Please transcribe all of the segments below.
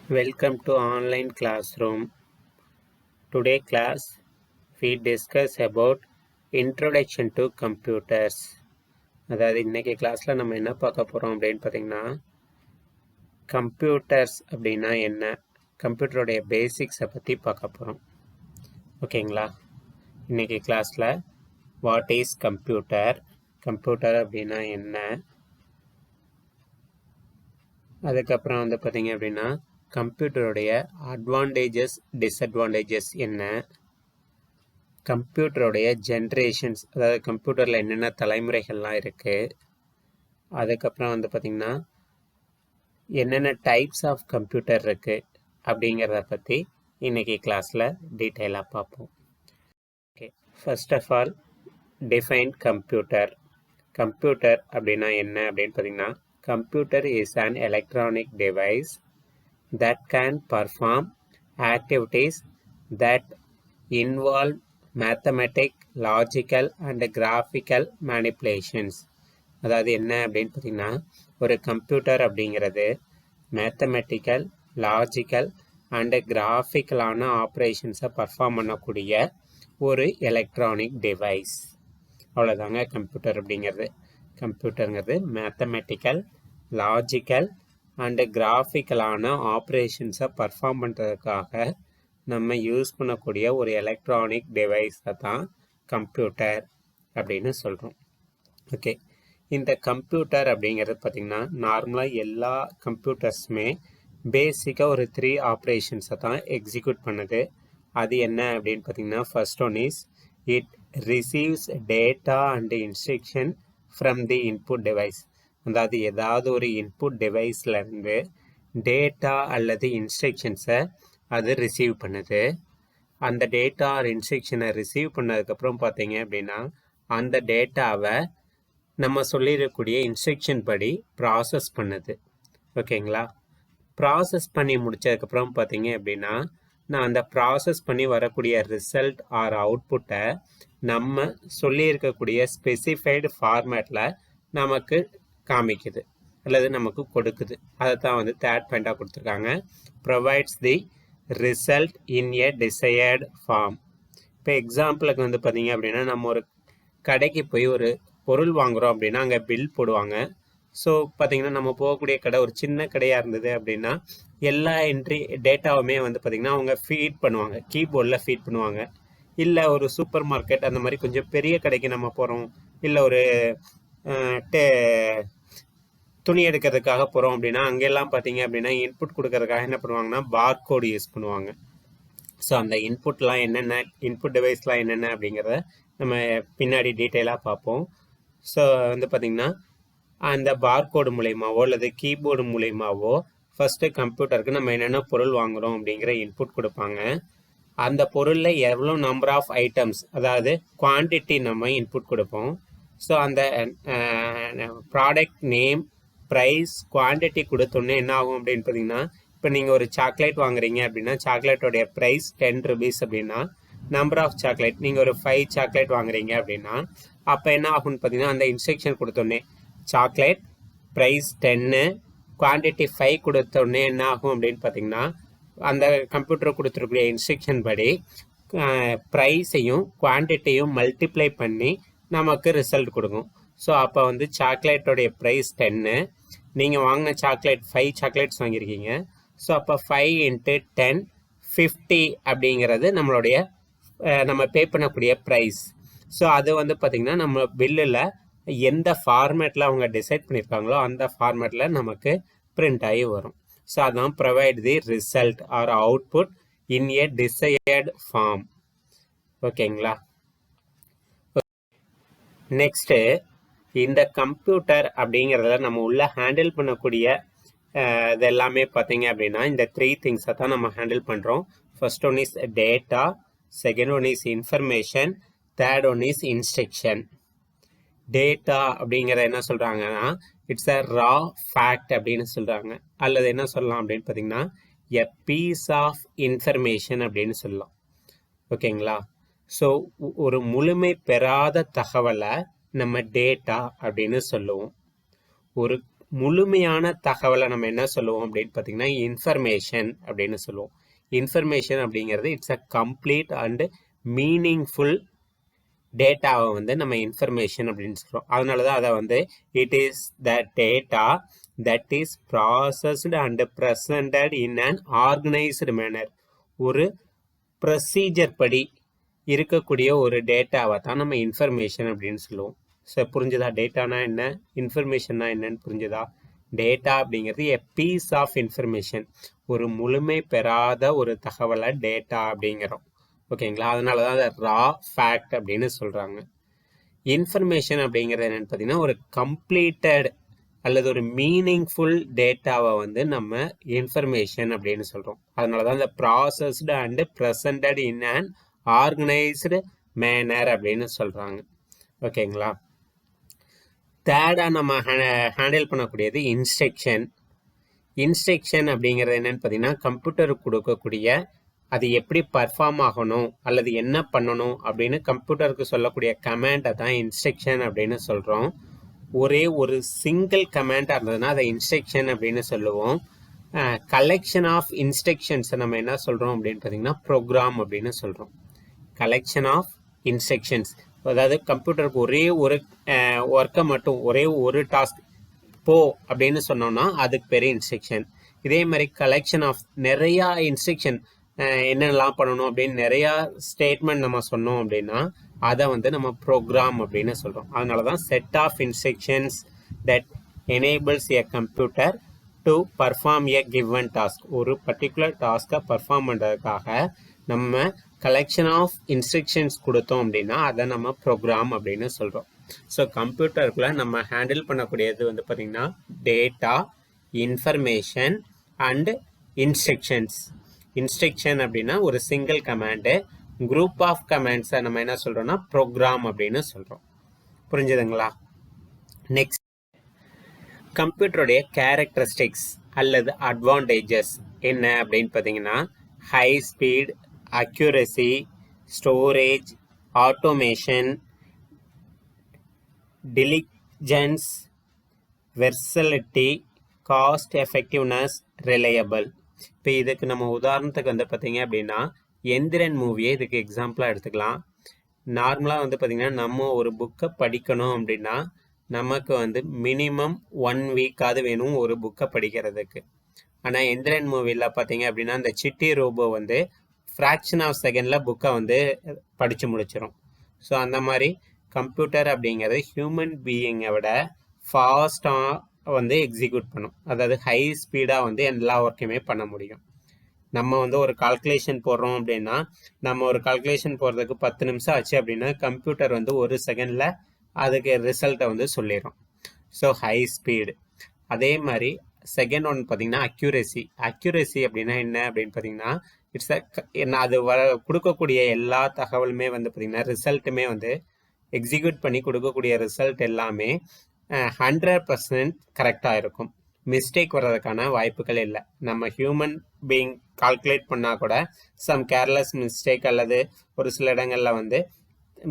Welcome to online classroom. Today class we discuss about introduction to computers. அதாவது இன்னைக்கு கிளாஸில் நம்ம என்ன பார்க்க போகிறோம் அப்படின்னு பார்த்தீங்கன்னா கம்ப்யூட்டர்ஸ் அப்படின்னா என்ன, கம்ப்யூட்டருடைய பேசிக்ஸை பற்றி பார்க்க போகிறோம். ஓகேங்களா? இன்னைக்கு கிளாஸில் வாட் இஸ் கம்ப்யூட்டர், கம்ப்யூட்டர் அப்படின்னா என்ன, அதுக்கப்புறம் வந்து பார்த்தீங்க அப்படின்னா கம்ப்யூட்டருடைய அட்வான்டேஜஸ் டிஸ்அட்வான்டேஜஸ் என்ன, கம்ப்யூட்டருடைய ஜென்ரேஷன்ஸ், அதாவது கம்ப்யூட்டரில் என்னென்ன தலைமுறைகள்லாம் இருக்குது, அதுக்கப்புறம் வந்து பார்த்திங்கன்னா என்னென்ன டைப்ஸ் ஆஃப் கம்ப்யூட்டர் இருக்குது அப்படிங்கிறத பற்றி இன்றைக்கி கிளாஸில் டீட்டெயிலாக பார்ப்போம். Okay, first of all define computer. Computer அப்படின்னா என்ன அப்படின்னு பார்த்திங்கன்னா computer is an electronic device that can perform activities that involve mathematical, logical and graphical manipulations. அதாவது என்ன அப்படின்னு பார்த்தீங்கன்னா ஒரு கம்ப்யூட்டர் அப்படிங்கிறது மேத்தமெட்டிக்கல், லாஜிக்கல் அண்டு கிராஃபிக்கலான ஆப்ரேஷன்ஸை பர்ஃபார்ம் பண்ணக்கூடிய ஒரு எலக்ட்ரானிக் டிவைஸ். அவ்வளோதாங்க கம்ப்யூட்டர் அப்படிங்கிறது. கம்ப்யூட்டருங்கிறது மேத்தமெட்டிக்கல், லாஜிக்கல் அண்டு கிராஃபிக்கலான ஆப்ரேஷன்ஸை பர்ஃபார்ம் பண்ணுறதுக்காக நம்ம யூஸ் பண்ணக்கூடிய ஒரு எலக்ட்ரானிக் டிவைஸை தான் கம்ப்யூட்டர் அப்படின்னு சொல்கிறோம். ஓகே, இந்த கம்ப்யூட்டர் அப்படிங்கிறது பார்த்திங்கன்னா நார்மலாக எல்லா கம்ப்யூட்டர்ஸுமே பேசிக்காக ஒரு 3 ஆப்ரேஷன்ஸை தான் எக்ஸிக்யூட் பண்ணுது. அது என்ன அப்படின்னு பார்த்திங்கன்னா first one is it receives data and instruction from the input device. அதாவது ஏதாவது ஒரு இன்புட் டிவைஸ்லேருந்து டேட்டா அல்லது இன்ஸ்ட்ரக்ஷன்ஸை அது ரிசீவ் பண்ணுது. அந்த டேட்டா ஆர் இன்ஸ்ட்ரக்ஷனை ரிசீவ் பண்ணதுக்கப்புறம் பார்த்தீங்க அப்படின்னா அந்த டேட்டாவை நம்ம சொல்லிடக்கூடிய இன்ஸ்ட்ரக்ஷன் படி ப்ராசஸ் பண்ணுது. ஓகேங்களா? ப்ராசஸ் பண்ணி முடித்ததுக்கப்புறம் பார்த்தீங்க அப்படின்னா நான் அந்த ப்ராசஸ் பண்ணி வரக்கூடிய ரிசல்ட் ஆர் அவுட்புட்டை நம்ம சொல்லியிருக்கக்கூடிய ஸ்பெசிஃபைடு ஃபார்மேட்டில் நமக்கு காமிக்குது அல்லது நமக்கு கொடுக்குது. அதை தான் வந்து தேர்ட் பாயிண்டாக கொடுத்துருக்காங்க. Provides the result in a desired form. இப்போ எக்ஸாம்பிளுக்கு வந்து பார்த்தீங்க அப்படின்னா நம்ம ஒரு கடைக்கு போய் ஒரு பொருள் வாங்குகிறோம் அப்படின்னா அங்கே பில் போடுவாங்க. ஸோ பார்த்தீங்கன்னா நம்ம போகக்கூடிய கடை ஒரு சின்ன கடையாக இருந்தது அப்படின்னா எல்லா என்ட்ரி டேட்டாவுமே வந்து பார்த்திங்கன்னா அவங்க ஃபீட் பண்ணுவாங்க, கீபோர்டில் ஃபீட் பண்ணுவாங்க. இல்லை ஒரு சூப்பர் மார்க்கெட் அந்த மாதிரி கொஞ்சம் பெரிய கடைக்கு நம்ம போகிறோம், இல்லை ஒரு துணி எடுக்கிறதுக்காக போகிறோம் அப்படின்னா அங்கெல்லாம் பார்த்தீங்க அப்படின்னா இன்புட் கொடுக்கறதுக்காக என்ன பண்ணுவாங்கன்னா பார்கோடு யூஸ் பண்ணுவாங்க. ஸோ அந்த இன்புட்லாம் என்னென்ன, இன்புட் டிவைஸ்லாம் என்னென்ன அப்படிங்கிறத நம்ம பின்னாடி டீட்டெயிலாக பார்ப்போம். ஸோ வந்து பார்த்திங்கன்னா அந்த பார்கோடு மூலயமாவோ அல்லது கீபோர்டு மூலயமாவோ ஃபஸ்ட்டு கம்ப்யூட்டருக்கு நம்ம என்னென்ன பொருள் வாங்குகிறோம் அப்படிங்கிற இன்புட் கொடுப்பாங்க. அந்த பொருளில் எவ்வளோ நம்பர் ஆஃப் ஐட்டம்ஸ், அதாவது குவான்டிட்டி நம்ம இன்புட் கொடுப்போம். ஸோ அந்த ப்ராடக்ட் நேம், ப்ரைஸ், குவான்டிட்டி கொடுத்தோன்னே என்ன ஆகும் அப்படின்னு பார்த்தீங்கன்னா இப்போ நீங்கள் ஒரு சாக்லேட் வாங்குறீங்க அப்படின்னா சாக்லேட்டோடைய ப்ரைஸ் 10 rupees அப்படின்னா நம்பர் ஆஃப் சாக்லேட் நீங்கள் ஒரு 5 சாக்லேட் வாங்குறீங்க அப்படின்னா அப்போ என்ன ஆகும்னு பார்த்தீங்கன்னா அந்த இன்ஸ்ட்ரக்ஷன் கொடுத்தோன்னே சாக்லேட் ப்ரைஸ் 10, குவான்டிட்டி 5 கொடுத்தோடனே என்ன ஆகும் அப்படின்னு பார்த்தீங்கன்னா அந்த கம்ப்யூட்டர் கொடுத்துருக்கூடிய இன்ஸ்ட்ரக்ஷன் படி ப்ரைஸையும் குவான்டிட்டியும் மல்டிப்ளை பண்ணி நமக்கு ரிசல்ட் கொடுக்கும். ஸோ அப்போ வந்து சாக்லேட்டோடைய ப்ரைஸ் 10, நீங்கள் வாங்கின சாக்லேட் 5 சாக்லேட்ஸ் வாங்கியிருக்கீங்க. ஸோ அப்போ 5 × 10 50 அப்படிங்கிறது நம்மளுடைய நம்ம பே பண்ணக்கூடிய ப்ரைஸ். ஸோ அது வந்து பார்த்திங்கன்னா நம்ம பில்லில் எந்த ஃபார்மேட்டில் அவங்க டிசைட் பண்ணியிருக்காங்களோ அந்த ஃபார்மேட்டில் நமக்கு பிரிண்ட் ஆகி வரும். ஸோ அதான் provide the result or output in a desired form. ஓகேங்களா? நெக்ஸ்ட்டு இந்த கம்ப்யூட்டர் அப்படிங்கிறத நம்ம உள்ளே ஹேண்டில் பண்ணக்கூடிய இது எல்லாமே பார்த்தீங்க அப்படின்னா இந்த 3 திங்ஸை தான் நம்ம ஹேண்டில் பண்ணுறோம். First one is data, second one is information, third one is instruction. Data அப்படிங்கிறத என்ன சொல்கிறாங்கன்னா இட்ஸ் அ ரா ஃபேக்ட் அப்படின்னு சொல்கிறாங்க, அல்லது என்ன சொல்லலாம் அப்படின்னு பார்த்தீங்கன்னா எ பீஸ் ஆஃப் இன்ஃபர்மேஷன் அப்படின்னு சொல்லலாம். ஓகேங்களா? ஸோ ஒரு முழுமை பெறாத தகவலை நம்ம டேட்டா அப்படின்னு சொல்லுவோம். ஒரு முழுமையான தகவலை நம்ம என்ன சொல்லுவோம் அப்படின்னு பார்த்தீங்கன்னா இன்ஃபர்மேஷன் அப்படின்னு சொல்லுவோம். இன்ஃபர்மேஷன் அப்படிங்கிறது it's a complete and meaningful டேட்டாவை வந்து நம்ம இன்ஃபர்மேஷன் அப்படின்னு சொல்கிறோம். அதனால தான் அதை வந்து it is the data that is processed and presented in an organised manner. ஒரு ப்ரொசீஜர் படி இருக்கக்கூடிய ஒரு டேட்டாவை தான் நம்ம இன்ஃபர்மேஷன் அப்படின்னு சொல்லுவோம். ஸோ புரிஞ்சுதா? டேட்டானா என்ன, இன்ஃபர்மேஷன்னா என்னன்னு புரிஞ்சுதா? டேட்டா அப்படிங்கிறது எ பீஸ் ஆஃப் இன்ஃபர்மேஷன், ஒரு முழுமை பெறாத ஒரு தகவலை டேட்டா அப்படிங்கிறோம். ஓகேங்களா? அதனால தான் அதை ரா ஃபேக்ட் அப்படின்னு சொல்கிறாங்க. இன்ஃபர்மேஷன் அப்படிங்கிறது என்னென்னு பார்த்தீங்கன்னா ஒரு கம்ப்ளீட்டட் அல்லது ஒரு மீனிங்ஃபுல் டேட்டாவை வந்து நம்ம இன்ஃபர்மேஷன் அப்படின்னு சொல்கிறோம். அதனால தான் இந்த processed and presented in an organised manner அப்படின்னு சொல்கிறாங்க. ஓகேங்களா? தேர்டாக நம்ம ஹேண்டில் பண்ணக்கூடியது இன்ஸ்ட்ரக்ஷன். இன்ஸ்ட்ரக்ஷன் அப்படிங்கிறது என்னென்னு பார்த்தீங்கன்னா கம்ப்யூட்டருக்கு கொடுக்கக்கூடிய அது எப்படி பர்ஃபார்ம் ஆகணும் அல்லது என்ன பண்ணணும் அப்படின்னு கம்ப்யூட்டருக்கு சொல்லக்கூடிய கமாண்டை தான் இன்ஸ்ட்ரக்ஷன் அப்படின்னு சொல்கிறோம். ஒரே ஒரு சிங்கிள் கமாண்டாக இருந்ததுன்னா அதை இன்ஸ்ட்ரக்ஷன் அப்படின்னு சொல்லுவோம். கலெக்ஷன் ஆஃப் இன்ஸ்ட்ரக்ஷன்ஸை நம்ம என்ன சொல்கிறோம் அப்படின்னு பார்த்தீங்கன்னா ப்ரோக்ராம் அப்படின்னு சொல்கிறோம். கலெக்ஷன் ஆஃப் இன்ஸ்ட்ரக்ஷன்ஸ், அதாவது கம்ப்யூட்டருக்கு ஒரே ஒரு ஒர்க்கை மட்டும், ஒரே ஒரு டாஸ்க் போ அப்படின்னு சொன்னோம்னா அதுக்கு பேர் இன்ஸ்ட்ரக்ஷன். இதே மாதிரி கலெக்ஷன் ஆஃப் நிறையா இன்ஸ்ட்ரக்ஷன் என்னென்னலாம் பண்ணணும் அப்படின்னு நிறையா ஸ்டேட்மெண்ட் நம்ம சொன்னோம் அப்படின்னா அதை வந்து நம்ம ப்ரோக்ராம் அப்படின்னு சொல்கிறோம். அதனால தான் set of instructions that enables a computer to perform a given task. ஒரு பர்டிகுலர் டாஸ்க்கை பர்ஃபார்ம் பண்ணுறதுக்காக நம்ம கலெக்ஷன் ஆஃப் இன்ஸ்ட்ரக்ஷன்ஸ் கொடுத்தோம் அப்படின்னா அதை நம்ம ப்ரோக்ராம் அப்படின்னு சொல்கிறோம். ஸோ கம்ப்யூட்டருக்குள்ளே நம்ம ஹேண்டில் பண்ணக்கூடியது வந்து பார்த்திங்கன்னா data, information and instructions. Instruction அப்படின்னா ஒரு சிங்கிள் கமாண்டு, குரூப் ஆஃப் கமாண்ட்ஸை நம்ம என்ன சொல்கிறோம்னா ப்ரோக்ராம் அப்படின்னு சொல்கிறோம். புரிஞ்சுதுங்களா? நெக்ஸ்ட், கம்ப்யூட்டருடைய கேரக்டரிஸ்டிக்ஸ் அல்லது அட்வான்டேஜஸ் என்ன அப்படின்னு பார்த்தீங்கன்னா high speed, accuracy, storage, automation, diligence, versatility, cost effectiveness, reliable. இப்போ இதுக்கு நம்ம உதாரணத்துக்கு வந்து பார்த்தீங்க அப்படின்னா எந்திரன் மூவியை இதுக்கு எக்ஸாம்பிளாக எடுத்துக்கலாம். நார்மலாக வந்து பார்த்திங்கன்னா நம்ம ஒரு புக்கை படிக்கணும் அப்படின்னா நமக்கு வந்து மினிமம் 1 வீக்காவது வேணும் ஒரு புக்கை படிக்கிறதுக்கு. ஆனால் எந்திரன் மூவியில் பார்த்தீங்க அப்படின்னா அந்த சிட்டி ரோபோ வந்து ஃப்ராக்ஷன் ஆஃப் செகண்டில் புக்கை வந்து படித்து முடிச்சிடும். ஸோ அந்த மாதிரி கம்ப்யூட்டர் அப்படிங்கிறது ஹியூமன் பீயிங்கை விட ஃபாஸ்ட்டாக வந்து எக்ஸிக்யூட் பண்ணும். அதாவது ஹை ஸ்பீடாக வந்து எல்லா ஒர்க்குமே பண்ண முடியும். நம்ம வந்து ஒரு கால்குலேஷன் போடுறோம் அப்படின்னா நம்ம ஒரு கால்குலேஷன் போடுறதுக்கு 10 நிமிஷம் ஆச்சு அப்படின்னா கம்ப்யூட்டர் வந்து 1 செகண்டில் அதுக்கு ரிசல்ட்டை வந்து சொல்லிடும். So high speed. அதே மாதிரி செகண்ட் ஒன் பார்த்தீங்கன்னா அக்யூரசி. அக்யூரசி அப்படின்னா என்ன அப்படின்னு பார்த்தீங்கன்னா இட்ஸ் அது கொடுக்கக்கூடிய எல்லா தகவலுமே வந்து பார்த்திங்கன்னா ரிசல்ட்டுமே வந்து எக்ஸிக்யூட் பண்ணி கொடுக்கக்கூடிய ரிசல்ட் எல்லாமே 100% கரெக்டாக இருக்கும். மிஸ்டேக் வர்றதுக்கான வாய்ப்புகள் இல்லை. நம்ம ஹியூமன் பீயிங் கால்குலேட் பண்ணால் கூட சம் கேர்லெஸ் மிஸ்டேக் அல்லது ஒரு சில இடங்களில் வந்து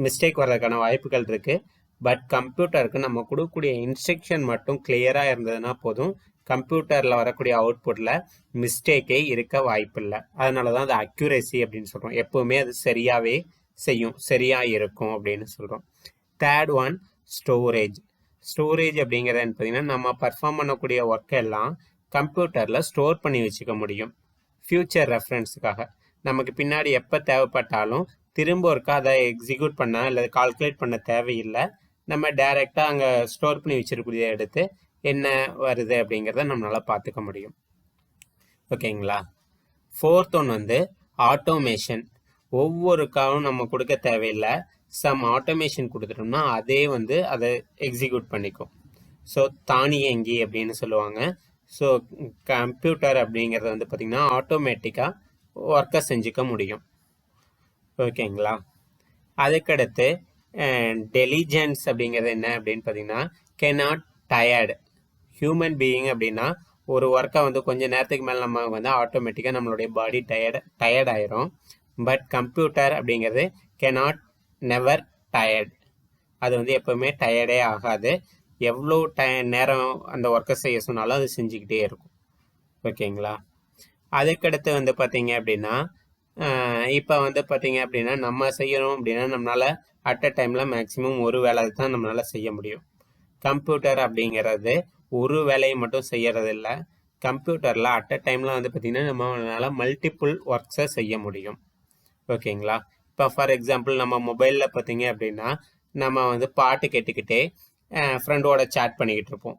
மிஸ்டேக் வர்றதுக்கான வாய்ப்புகள் இருக்குது. பட் கம்ப்யூட்டருக்கு நம்ம கொடுக்கக்கூடிய இன்ஸ்ட்ரக்ஷன் மட்டும் கிளியராக இருந்ததுன்னா போதும், கம்ப்யூட்டரில் வரக்கூடிய அவுட்புட்டில் மிஸ்டேக்கே இருக்க வாய்ப்பில்லை. அதனால தான் அது அக்யூரசி அப்படின்னு சொல்கிறோம். எப்போவுமே அது சரியாகவே செய்யும், சரியாக இருக்கும் அப்படின்னு சொல்கிறோம். Third one storage. ஸ்டோரேஜ் அப்படிங்கிறது பார்த்தீங்கன்னா நம்ம பர்ஃபார்ம் பண்ணக்கூடிய ஒர்க் எல்லாம் கம்ப்யூட்டரில் ஸ்டோர் பண்ணி வச்சுக்க முடியும். ஃப்யூச்சர் ரெஃபரன்ஸுக்காக நமக்கு பின்னாடி எப்போ தேவைப்பட்டாலும் திரும்ப ஒருக்கா அதை எக்ஸிக்யூட் பண்ண அல்லது கால்குலேட் பண்ண தேவையில்லை. நம்ம டைரெக்டாக அங்கே ஸ்டோர் பண்ணி வச்சிருக்கூடிய எடுத்து என்ன வருது அப்படிங்கிறத நம்மளால் பார்த்துக்க முடியும். ஓகேங்களா? ஃபோர்த் ஒன் வந்து ஆட்டோமேஷன். ஒவ்வொரு காலும் நம்ம கொடுக்க தேவையில்லை, சம் ஆட்டோமேஷன் கொடுத்துட்டோம்னா அதே வந்து அதை எக்ஸிக்யூட் பண்ணிக்கும். ஸோ தானியங்கி அப்படின்னு சொல்லுவாங்க. ஸோ கம்ப்யூட்டர் அப்படிங்கிறது வந்து பார்த்திங்கன்னா ஆட்டோமேட்டிக்காக ஒர்க்கை செஞ்சுக்க முடியும். ஓகேங்களா? அதுக்கடுத்து டெலிஜென்ஸ் அப்படிங்கிறது என்ன அப்படின்னு பார்த்தீங்கன்னா கேனாட் டயர்டு. ஹியூமன் பீயிங் அப்படின்னா ஒரு ஒர்க்கை வந்து கொஞ்சம் நேரத்துக்கு மேலே நம்ம வந்து ஆட்டோமேட்டிக்காக நம்மளுடைய பாடி டயர்ட் ஆயிரும். பட் கம்ப்யூட்டர் அப்படிங்கிறது கேனாட் நெவர் டயர்ட். அது வந்து எப்போவுமே டயர்டே ஆகாது. எவ்வளோ நேரம் அந்த ஒர்க்கை செய்ய சொன்னாலும் அது செஞ்சுக்கிட்டே இருக்கும். ஓகேங்களா? அதுக்கடுத்து வந்து பார்த்தீங்க அப்படின்னா இப்போ வந்து பார்த்தீங்க அப்படின்னா நம்ம செய்யணும் அப்படின்னா நம்மளால் அட் அ டைமில் மேக்ஸிமம் ஒரு வேலை தான் நம்மளால் செய்ய முடியும். கம்ப்யூட்டர் அப்படிங்கிறது ஒரு வேலையை மட்டும் செய்யறது இல்லை. கம்ப்யூட்டரில் அட் அ டைமில் வந்து பார்த்திங்கன்னா நம்மளால் மல்டிப்புள் ஒர்க்ஸை செய்ய முடியும். ஓகேங்களா? இப்போ ஃபார் எக்ஸாம்பிள் நம்ம மொபைலில் பார்த்தீங்க அப்படின்னா நம்ம வந்து பாட்டு கேட்டுக்கிட்டே ஃப்ரெண்டோட சேட் பண்ணிக்கிட்டு இருப்போம்.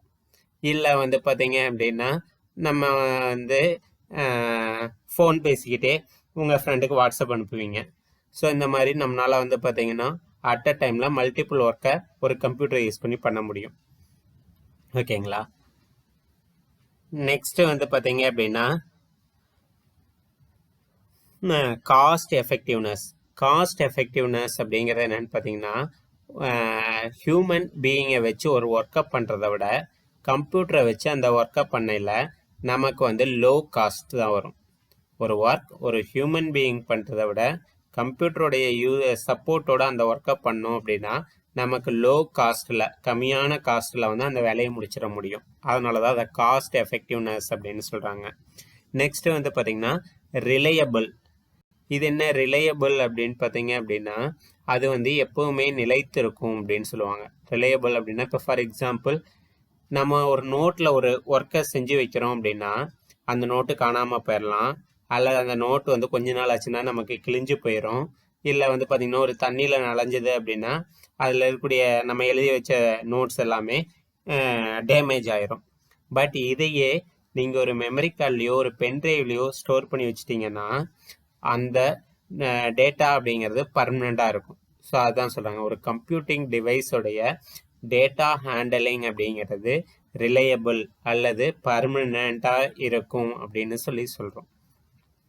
இல்லை வந்து பார்த்தீங்க அப்படின்னா நம்ம வந்து ஃபோன் பேசிக்கிட்டே உங்கள் ஃப்ரெண்டுக்கு வாட்ஸ்அப் அனுப்புவீங்க. ஸோ இந்த மாதிரி நம்மளால் வந்து பார்த்தீங்கன்னா அட் அ டைமில் மல்டிபிள் ஒர்க்கை ஒரு கம்ப்யூட்டர் யூஸ் பண்ணி பண்ண முடியும். ஓகேங்களா? நெக்ஸ்ட்டு வந்து பார்த்தீங்க அப்படின்னா காஸ்ட் எஃபெக்டிவ்னஸ். காஸ்ட் எஃபெக்டிவ்னஸ் அப்படிங்கிறது என்னென்னு பார்த்தீங்கன்னா ஹியூமன் பீயிங்கை வச்சு ஒரு ஒர்க்கப் பண்ணுறத விட கம்ப்யூட்டரை வச்சு அந்த ஒர்க்கப் பண்ணையில் நமக்கு வந்து லோ காஸ்ட் தான் வரும். ஒரு ஒர்க் ஒரு ஹியூமன் பீயிங் பண்ணுறத விட கம்ப்யூட்டருடைய சப்போர்ட்டோட அந்த ஒர்க்கப் பண்ணோம் அப்படின்னா நமக்கு லோ காஸ்ட்டில் கம்மியான காஸ்ட்டில் வந்து அந்த வேலையை முடிச்சிட முடியும். அதனால தான் அதை காஸ்ட் எஃபெக்டிவ்னஸ் அப்படின்னு சொல்கிறாங்க. நெக்ஸ்ட்டு வந்து பார்த்திங்கன்னா ரிலையபிள். இது என்ன ரிலையபிள் அப்படின்னு பார்த்தீங்க அப்படின்னா அது வந்து எப்போவுமே நிலைத்து இருக்கும் அப்படின்னு சொல்லுவாங்க. ரிலையபிள் அப்படின்னா இப்போ ஃபார் எக்ஸாம்பிள் நம்ம ஒரு நோட்டில் ஒரு ஒர்க்கை செஞ்சு வைக்கிறோம் அப்படின்னா அந்த நோட்டு காணாமல் போயிடலாம். அல்லது அந்த நோட்டு வந்து கொஞ்ச நாள் ஆச்சுன்னா நமக்கு கிழிஞ்சு போயிடும். இல்லை வந்து பார்த்திங்கன்னா ஒரு தண்ணியில் நனைஞ்சது அப்படின்னா அதில் இருக்கக்கூடிய நம்ம எழுதி வச்ச நோட்ஸ் எல்லாமே டேமேஜ் ஆயிரும். பட் இதையே நீங்கள் ஒரு மெமரி கார்ட்லேயோ ஒரு பென்ட்ரைவ்லேயோ ஸ்டோர் பண்ணி வச்சிட்டிங்கன்னா அந்த டேட்டா அப்படிங்கிறது பர்மனெண்ட்டாக இருக்கும். ஸோ அதுதான் சொல்கிறாங்க ஒரு கம்ப்யூட்டிங் டிவைஸோடைய டேட்டா ஹேண்டலிங் அப்படிங்கிறது ரிலையபிள் அல்லது பர்மனெண்ட்டாக இருக்கும் அப்படின்னு சொல்கிறோம்.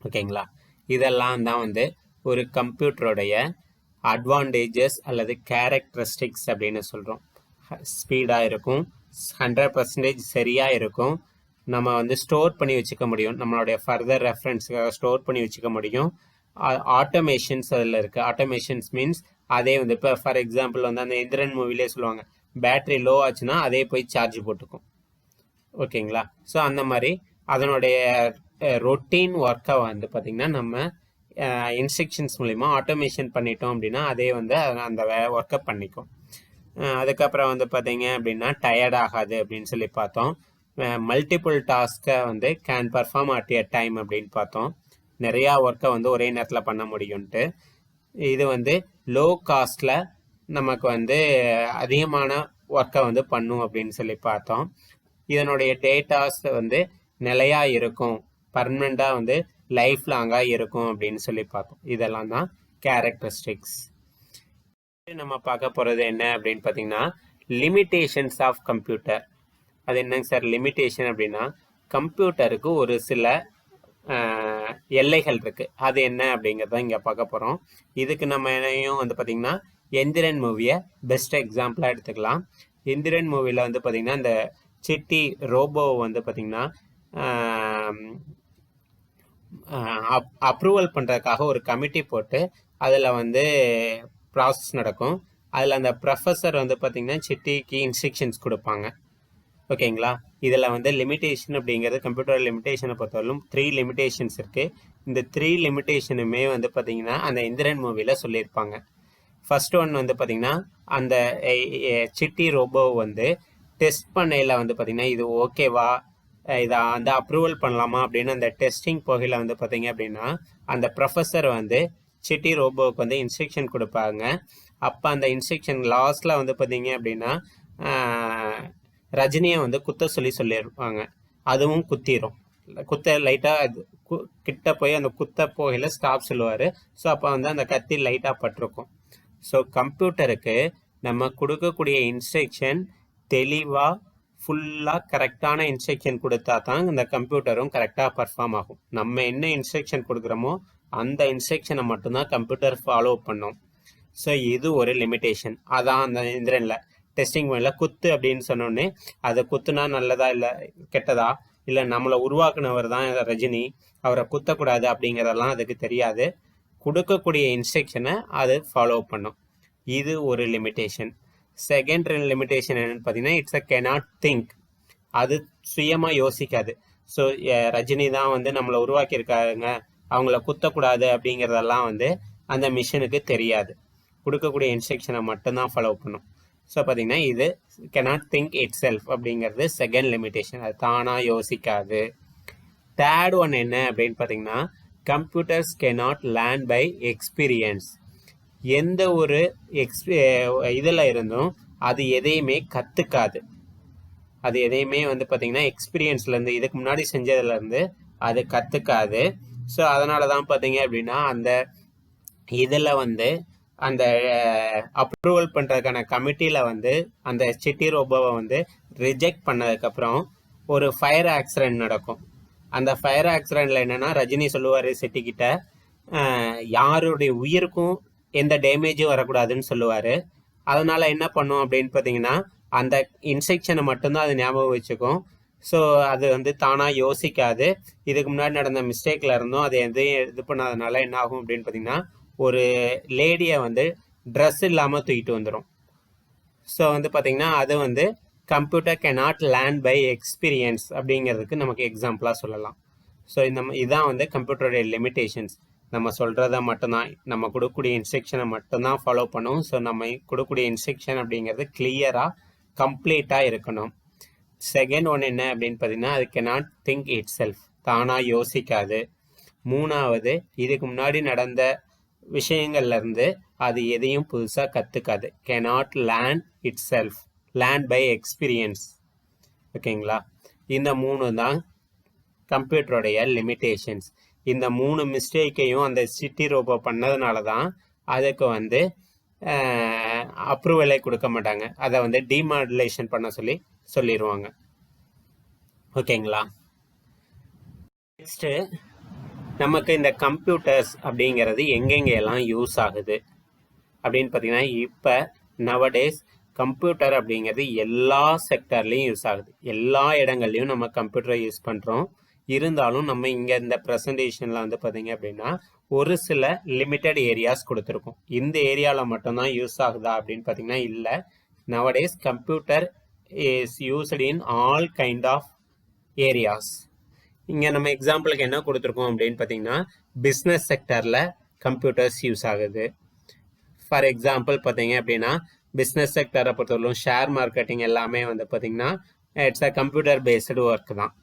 ஓகேங்களா? இதெல்லாம் தான் வந்து ஒரு கம்ப்யூட்டருடைய அட்வான்டேஜஸ் அல்லது கேரக்டரிஸ்டிக்ஸ் அப்படின்னு சொல்கிறோம். ஸ்பீடாக இருக்கும், 100% சரியாக இருக்கும், நம்ம வந்து ஸ்டோர் பண்ணி வச்சுக்க முடியும், நம்மளுடைய ஃபர்தர் ரெஃபரன்ஸுக்காக ஸ்டோர் பண்ணி வச்சுக்க முடியும். ஆட்டோமேஷன்ஸ் அதில் இருக்குது. ஆட்டோமேஷன்ஸ் மீன்ஸ் அதே வந்து இப்போ ஃபார் எக்ஸாம்பிள் வந்து அந்த எந்திரன் மூவிலே சொல்லுவாங்க பேட்ரி லோ ஆச்சுன்னா அதே போய் சார்ஜ் போட்டுக்கும். ஓகேங்களா? ஸோ அந்த மாதிரி அதனுடைய ரொட்டீன் ஒர்க்கை வந்து பார்த்திங்கன்னா நம்ம இன்ஸ்ட்ரக்ஷன்ஸ் மூலிமா ஆட்டோமேஷன் பண்ணிட்டோம் அப்படின்னா அதே வந்து அந்த ஒர்க்கை பண்ணிக்கும். அதுக்கப்புறம் வந்து பார்த்தீங்க அப்படின்னா டயர்ட் ஆகாது அப்படின்னு சொல்லி பார்த்தோம். மல்டிபிள் டாஸ்க்கை வந்து can perform at a time அப்படின்னு பார்த்தோம். நிறையா ஒர்க்கை வந்து ஒரே நேரத்தில் பண்ண முடியும்ன்ட்டு. இது வந்து லோ காஸ்டில் நமக்கு வந்து அதிகமான ஒர்க்கை வந்து பண்ணும் அப்படின்னு சொல்லி பார்த்தோம். இதனுடைய டேட்டாஸ் வந்து நிலையாக இருக்கும், பர்மனெண்ட்டாக வந்து லைஃப் லாங்காக இருக்கும் அப்படின்னு சொல்லி பார்த்தோம். இதெல்லாம் தான் கேரக்டரிஸ்டிக்ஸ். நம்ம பார்க்க போகிறது என்ன அப்படின்னு பார்த்தீங்கன்னா லிமிட்டேஷன்ஸ் ஆஃப் கம்ப்யூட்டர். அது என்னங்க சார் லிமிட்டேஷன் அப்படின்னா கம்ப்யூட்டருக்கு ஒரு சில எல்லைகள் இருக்குது. அது என்ன அப்படிங்கிறத இங்கே பார்க்க போகிறோம். இதுக்கு நம்ம என்னையும் வந்து பார்த்திங்கன்னா எந்திரன் மூவியை பெஸ்ட் எக்ஸாம்பிளாக எடுத்துக்கலாம். எந்திரன் மூவியில் வந்து பார்த்திங்கன்னா இந்த சிட்டி ரோபோவை வந்து பார்த்திங்கன்னா அப்ரூவல் பண்ணுறதுக்காக ஒரு கமிட்டி போட்டு அதில் வந்து ப்ராசஸ் நடக்கும். அதில் அந்த ப்ரொஃபஸர் வந்து பார்த்திங்கன்னா சிட்டிக்கு இன்ஸ்ட்ரக்ஷன்ஸ் கொடுப்பாங்க. ஓகேங்களா? இதில் வந்து லிமிட்டேஷன் அப்படிங்கிறது கம்ப்யூட்டர் லிமிட்டேஷனை பொறுத்தவரைக்கும் 3 லிமிட்டேஷன்ஸ் இருக்குது. இந்த 3 லிமிட்டேஷனுமே வந்து பார்த்திங்கன்னா அந்த எந்திரன் மூவியில் சொல்லியிருப்பாங்க. ஃபர்ஸ்ட் ஒன் வந்து பார்த்திங்கன்னா அந்த சிட்டி ரோபோ வந்து டெஸ்ட் பண்ணையில் வந்து பார்த்திங்கன்னா இது ஓகேவா, இதை வந்து அப்ரூவல் பண்ணலாமா அப்படின்னு அந்த டெஸ்டிங் போகையில் வந்து பார்த்திங்க அப்படின்னா அந்த ப்ரொஃபஸர் வந்து சிட்டி ரோபோவுக்கு வந்து இன்ஸ்ட்ரக்ஷன் கொடுப்பாங்க. அப்போ அந்த இன்ஸ்ட்ரக்ஷன் லாஸ்ட்டில் வந்து பார்த்திங்க அப்படின்னா ரஜினியை வந்து குத்த சொல்லியிருப்பாங்க. அதுவும் குத்திரும். குத்த லைட்டாக கிட்ட போய் அந்த குத்த போகையில் ஸ்டாப் சொல்லுவார். ஸோ அப்போ வந்து அந்த கத்தி லைட்டாக பட்டிருக்கும். ஸோ கம்ப்யூட்டருக்கு நம்ம கொடுக்கக்கூடிய இன்ஸ்ட்ரக்ஷன் தெளிவாக ஃபுல்லாக கரெக்டான இன்ஸ்ட்ரக்ஷன் கொடுத்தா தான் இந்த கம்ப்யூட்டரும் கரெக்டாக பர்ஃபார்ம் ஆகும். நம்ம என்ன இன்ஸ்ட்ரக்ஷன் கொடுக்குறோமோ அந்த இன்ஸ்ட்ரக்ஷனை மட்டும்தான் கம்ப்யூட்டர் ஃபாலோ பண்ணும். ஸோ இது ஒரு லிமிட்டேஷன். அதான் அந்த இந்திரனில் டெஸ்டிங் பண்ணல குத்து அப்படின்னு சொன்னோடனே அதை குத்துனா நல்லதா இல்லை கெட்டதா, இல்லை நம்மளை உருவாக்குனவர் தான் ரஜினி, அவரை குத்தக்கூடாது அப்படிங்கிறதெல்லாம் அதுக்கு தெரியாது. கொடுக்கக்கூடிய இன்ஸ்ட்ரக்ஷனை அது ஃபாலோ பண்ணும். இது ஒரு லிமிட்டேஷன். செகண்ட் லிமிடேஷன் என்னன்னு பார்த்தீங்கன்னா இட்ஸ் அ கேனாட் திங்க். அது சுயமாக யோசிக்காது. ஸோ ரஜினி தான் வந்து நம்மளை உருவாக்கியிருக்காங்க, அவங்கள குத்தக்கூடாது அப்படிங்கிறதெல்லாம் வந்து அந்த மிஷினுக்கு தெரியாது. கொடுக்கக்கூடிய இன்ஸ்ட்ரக்ஷனை மட்டும்தான் ஃபாலோ பண்ணும். ஸோ பார்த்தீங்கன்னா இது cannot think itself அப்படிங்கிறது செகண்ட் லிமிடேஷன். அது தானாக யோசிக்காது. தேர்ட் ஒன் என்ன அப்படின்னு பார்த்தீங்கன்னா computers cannot learn by experience. எந்த ஒரு இதில் இருந்தும் அது எதையுமே கற்றுக்காது. அது எதையுமே வந்து பார்த்தீங்கன்னா எக்ஸ்பீரியன்ஸ்லேருந்து, இதுக்கு முன்னாடி செஞ்சதுலேருந்து அது கற்றுக்காது. ஸோ அதனால தான் பார்த்தீங்க அப்படின்னா அந்த இதில் வந்து அந்த அப்ரூவல் பண்ணுறதுக்கான கமிட்டியில் வந்து அந்த சிட்டி ரோபோவை வந்து ரிஜெக்ட் பண்ணதுக்கப்புறம் ஒரு ஃபயர் ஆக்சிடென்ட் நடக்கும். அந்த ஃபயர் ஆக்சிடென்ட்டில் என்னென்னா ரஜினி சொல்லுவார் சிட்டிக்கிட்ட, யாருடைய உயிருக்கும் எந்த டேமேஜும் வரக்கூடாதுன்னு சொல்லுவார். அதனால் என்ன பண்ணும் அப்படின்னு பார்த்தீங்கன்னா அந்த இன்ஸ்ட்ரக்ஷனை மட்டும்தான் அது ஞாபகம் வச்சுக்கும். ஸோ அது வந்து தானாக யோசிக்காது. இதுக்கு முன்னாடி நடந்த மிஸ்டேக்கில் இருந்தும் அது எதையும் இது பண்ணாதனால என்ன ஆகும் அப்படின்னு பார்த்தீங்கன்னா ஒரு லேடியை வந்து ட்ரெஸ் இல்லாமல் தூக்கிட்டு வந்துடும். ஸோ வந்து பார்த்திங்கன்னா அது வந்து computer cannot learn by experience அப்படிங்கிறதுக்கு நமக்கு எக்ஸாம்பிளாக சொல்லலாம். ஸோ இதுதான் வந்து கம்ப்யூட்டருடைய லிமிட்டேஷன்ஸ். நம்ம சொல்கிறத மட்டும்தான், நம்ம கொடுக்கக்கூடிய இன்ஸ்ட்ரக்ஷனை மட்டும்தான் ஃபாலோ பண்ணும். ஸோ நம்ம கொடுக்கக்கூடிய இன்ஸ்ட்ரக்ஷன் அப்படிங்கிறது கிளியராக கம்ப்ளீட்டாக இருக்கணும். செகண்ட் ஒன் என்ன அப்படின்னு பார்த்தீங்கன்னா அது cannot திங்க் இட் செல்ஃப், தானாக யோசிக்காது. மூணாவது இதுக்கு முன்னாடி நடந்த விஷயங்கள்லேருந்து அது எதையும் புதுசாக கற்றுக்காது. cannot learn itself, learn by experience. ஓகேங்களா? இந்த மூணு தான் கம்ப்யூட்டருடைய லிமிட்டேஷன்ஸ். இந்த மூணு மிஸ்டேக்கையும் அந்த சிட்டி ரோபோ பண்ணதுனால தான் அதுக்கு வந்து அப்ரூவலே கொடுக்க மாட்டாங்க. அதை வந்து டிமாடுலேஷன் பண்ண சொல்லிடுவாங்க. ஓகேங்களா? நெக்ஸ்ட்டு நமக்கு இந்த கம்ப்யூட்டர்ஸ் அப்படிங்கிறது எங்கெங்கெல்லாம் யூஸ் ஆகுது அப்படின்னு பார்த்தீங்கன்னா இப்போ நவடேஸ் கம்ப்யூட்டர் அப்படிங்கிறது எல்லா செக்டர்லேயும் யூஸ் ஆகுது. எல்லா இடங்கள்லையும் நம்ம கம்ப்யூட்டரை யூஸ் பண்ணுறோம். இருந்தாலும் நம்ம இங்கே இந்த ப்ரெசன்டேஷனில் வந்து பார்த்தீங்க அப்படின்னா ஒரு சில லிமிட்டட் ஏரியாஸ் கொடுத்துருக்கோம். இந்த ஏரியாவில் மட்டும்தான் யூஸ் ஆகுதா அப்படின்னு பார்த்தீங்கன்னா இல்லை. Nowadays computer is used in all kind of areas. இங்கே நம்ம எக்ஸாம்பிளுக்கு என்ன கொடுத்துருக்கோம் அப்படின்னு பார்த்தீங்கன்னா பிஸ்னஸ் செக்டரில் கம்ப்யூட்டர்ஸ் யூஸ் ஆகுது. ஃபார் எக்ஸாம்பிள் பார்த்தீங்க அப்படின்னா பிஸ்னஸ் செக்டரை பொறுத்தவரைக்கும் ஷேர் மார்க்கெட்டிங் எல்லாமே வந்து பார்த்தீங்கன்னா it's a computer based work தான்.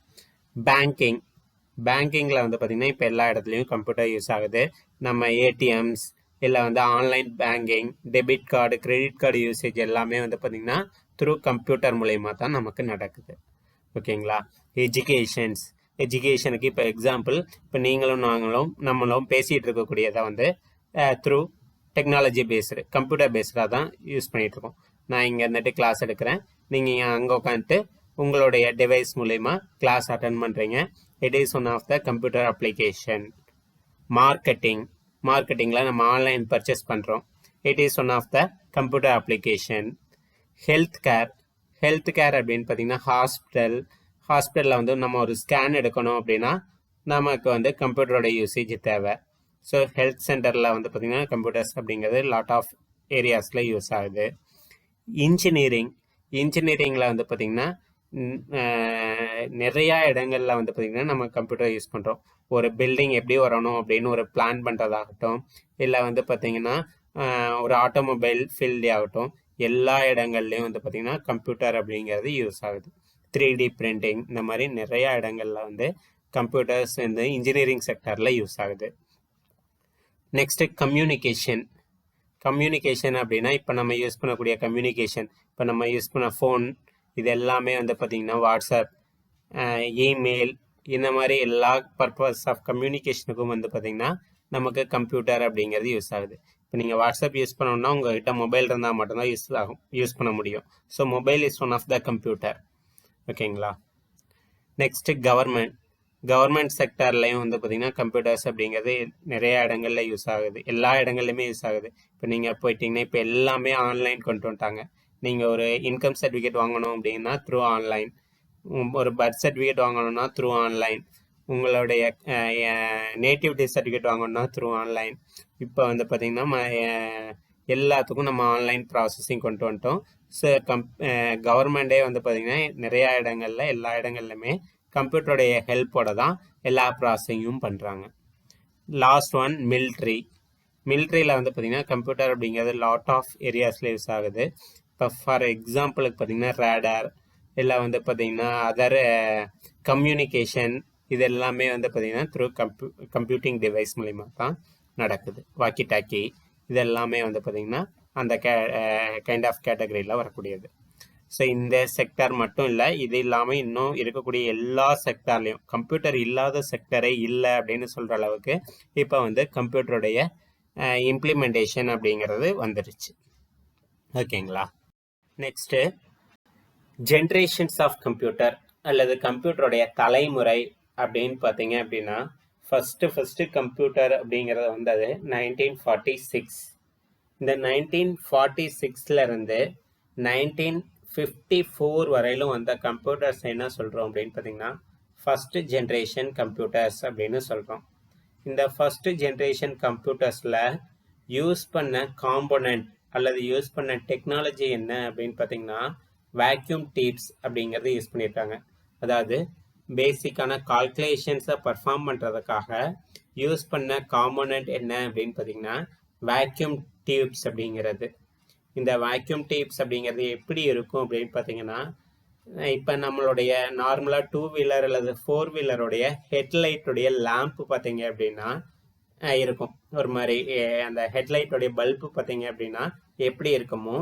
பேங்கிங்கில் வந்து பார்த்திங்கன்னா இப்போ எல்லா இடத்துலையும் கம்ப்யூட்டர் யூஸ் ஆகுது. நம்ம ஏடிஎம்ஸ் இல்லை வந்து online banking, debit card, credit card usage எல்லாமே வந்து பார்த்திங்கன்னா த்ரூ கம்ப்யூட்டர் மூலயமா தான் நமக்கு நடக்குது. ஓகேங்களா? எஜுகேஷனுக்கு இப்போ எக்ஸாம்பிள் இப்போ நீங்களும் நம்மளும் பேசிகிட்டு இருக்கக்கூடியதை வந்து த்ரூ டெக்னாலஜி பேஸ்டு, கம்ப்யூட்டர் பேஸ்டாக தான் யூஸ் பண்ணிகிட்ருக்கோம். நான் இங்கே இருந்துட்டு கிளாஸ் எடுக்கிறேன், நீங்கள் அங்கே உட்காந்துட்டு உங்களுடைய டிவைஸ் மூலயமா கிளாஸ் அட்டன் பண்ணுறீங்க. It is one of the computer application. மார்க்கெட்டிங்கில் நம்ம ஆன்லைன் பர்ச்சேஸ் பண்ணுறோம். It is one of the computer application. Health care அப்படின்னு பார்த்தீங்கன்னா ஹாஸ்பிட்டலில் வந்து நம்ம ஒரு ஸ்கேன் எடுக்கணும் அப்படின்னா நமக்கு வந்து கம்ப்யூட்டரோட யூசேஜ் தேவை. ஸோ ஹெல்த் சென்டரில் வந்து பார்த்திங்கன்னா கம்ப்யூட்டர்ஸ் அப்படிங்கிறது லாட் ஆஃப் ஏரியாஸில் யூஸ் ஆகுது. இன்ஜினியரிங்கில் வந்து பார்த்திங்கன்னா நிறையா இடங்களில் வந்து பார்த்திங்கன்னா நம்ம கம்ப்யூட்டர் யூஸ் பண்ணுறோம். ஒரு பில்டிங் எப்படி வரணும் அப்படின்னு ஒரு பிளான் பண்ணுறதாகட்டும், இல்லை வந்து பார்த்திங்கன்னா ஒரு ஆட்டோமொபைல் ஃபீல்டே ஆகட்டும், எல்லா இடங்கள்லையும் வந்து பார்த்திங்கன்னா கம்ப்யூட்டர் அப்படிங்கிறது யூஸ் ஆகுது. 3D பிரிண்டிங், இந்த மாதிரி நிறையா இடங்களில் வந்து கம்ப்யூட்டர்ஸ் வந்து இன்ஜினியரிங் செக்டரில் யூஸ் ஆகுது. நெக்ஸ்ட்டு கம்யூனிகேஷன் அப்படின்னா இப்போ நம்ம யூஸ் பண்ணக்கூடிய கம்யூனிகேஷன், இப்போ நம்ம யூஸ் பண்ண ஃபோன், இது எல்லாமே வந்து பார்த்திங்கன்னா வாட்ஸ்அப், இமெயில், இந்த மாதிரி எல்லா பர்பஸ் ஆஃப் கம்யூனிகேஷனுக்கும் வந்து பார்த்திங்கன்னா நமக்கு கம்ப்யூட்டர் அப்படிங்கிறது யூஸ் ஆகுது. இப்போ நீங்கள் வாட்ஸ்அப் யூஸ் பண்ணணும்னா உங்கள்கிட்ட மொபைல் இருந்தால் மட்டும்தான் யூஸ் பண்ண முடியும். So mobile is one of the computer. ஓகேங்களா? நெக்ஸ்ட்டு கவர்மெண்ட் செக்டர்லையும் வந்து பார்த்திங்கன்னா கம்ப்யூட்டர்ஸ் அப்படிங்கிறது நிறையா இடங்களில் யூஸ் ஆகுது. எல்லா இடங்கள்லையுமே யூஸ் ஆகுது. இப்போ நீங்கள் போயிட்டீங்கன்னா இப்போ எல்லாமே ஆன்லைன் கொண்டு வந்துட்டாங்க. நீங்கள் ஒரு இன்கம் சர்டிஃபிகேட் வாங்கணும் அப்படின்னா த்ரூ ஆன்லைன், ஒரு பர்த் சர்டிஃபிகேட் வாங்கணும்னா த்ரூ ஆன்லைன், உங்களுடைய நேட்டிவிட்டி சர்டிஃபிகேட் வாங்கணும்னா த்ரூ ஆன்லைன். இப்போ வந்து பார்த்திங்கன்னா எல்லாத்துக்கும் நம்ம ஆன்லைன் ப்ராசஸிங் கொண்டு வந்துட்டோம். ஸோ கவர்மெண்டே வந்து பார்த்திங்கன்னா நிறையா இடங்களில் எல்லா இடங்கள்லையுமே கம்ப்யூட்டருடைய ஹெல்ப்போட தான் எல்லா ப்ராசஸிங்கும் பண்ணுறாங்க. லாஸ்ட் ஒன் மிலிட்ரியில் வந்து பார்த்திங்கன்னா கம்ப்யூட்டர் அப்படிங்கிறது லாட் ஆஃப் ஏரியாஸில் யூஸ் ஆகுது. இப்போ ஃபார் எக்ஸாம்பிளுக்கு பார்த்திங்கன்னா ரேடார் இல்லை வந்து பார்த்திங்கன்னா அதர் கம்யூனிகேஷன் இது எல்லாமே வந்து பார்த்திங்கன்னா த்ரூ கம்ப்யூட்டிங் டிவைஸ் மூலிமா தான் நடக்குது. வாக்கி டாக்கி இது எல்லாமே வந்து பார்த்திங்கன்னா அந்த கைண்ட் ஆஃப் கேட்டகரியில் வரக்கூடியது. ஸோ இந்த செக்டார் மட்டும் இல்லை, இது இல்லாமல் இன்னும் இருக்கக்கூடிய எல்லா செக்டார்லேயும் கம்ப்யூட்டர் இல்லாத செக்டரே இல்லை அப்படின்னு சொல்கிற அளவுக்கு இப்போ வந்து கம்ப்யூட்டருடைய இம்ப்ளிமெண்டேஷன் அப்படிங்கிறது வந்துடுச்சு. ஓகேங்களா? நெக்ஸ்ட்டு ஜென்ரேஷன்ஸ் ஆஃப் கம்ப்யூட்டர் அல்லது கம்ப்யூட்டருடைய தலைமுறை அப்படின்னு பார்த்தீங்க அப்படின்னா ஃபஸ்ட்டு கம்ப்யூட்டர் அப்படிங்கிறது வந்தது 1946. இந்த 1946 இருந்து 1954 வரையிலும் வந்த கம்ப்யூட்டர்ஸ் என்ன சொல்கிறோம் அப்படின்னு பார்த்தீங்கன்னா ஃபஸ்ட்டு ஜென்ரேஷன் கம்ப்யூட்டர்ஸ் அப்படின்னு சொல்கிறோம். இந்த ஃபஸ்ட்டு ஜென்ரேஷன் கம்ப்யூட்டர்ஸில் யூஸ் பண்ண காம்போனன்ட் அல்லது யூஸ் பண்ண டெக்னாலஜி என்ன அப்படின்னு பார்த்தீங்கன்னா வேக்யூம் டியூப்ஸ் அப்படிங்கிறது யூஸ் பண்ணியிருக்காங்க. அதாவது பேசிக்கான கால்குலேஷன்ஸை பர்ஃபார்ம் பண்ணுறதுக்காக யூஸ் பண்ண காம்போனன்ட் என்ன அப்படின்னு பார்த்தீங்கன்னா வேக்யூம் டியூப்ஸ் அப்படிங்கிறது. இந்த வேக்யூம் டியூப்ஸ் அப்படிங்கிறது எப்படி இருக்கும் அப்படின்னு பார்த்தீங்கன்னா இப்போ நம்மளுடைய நார்மலாக 2 வீலர் அல்லது 4 வீலருடைய ஹெட்லைட்டுடைய லேம்ப்பு பார்த்தீங்க அப்படின்னா இருக்கும் ஒரு மாதிரி. அந்த ஹெட்லைட்டுடைய பல்பு பார்த்தீங்க அப்படின்னா எப்படி இருக்குமோ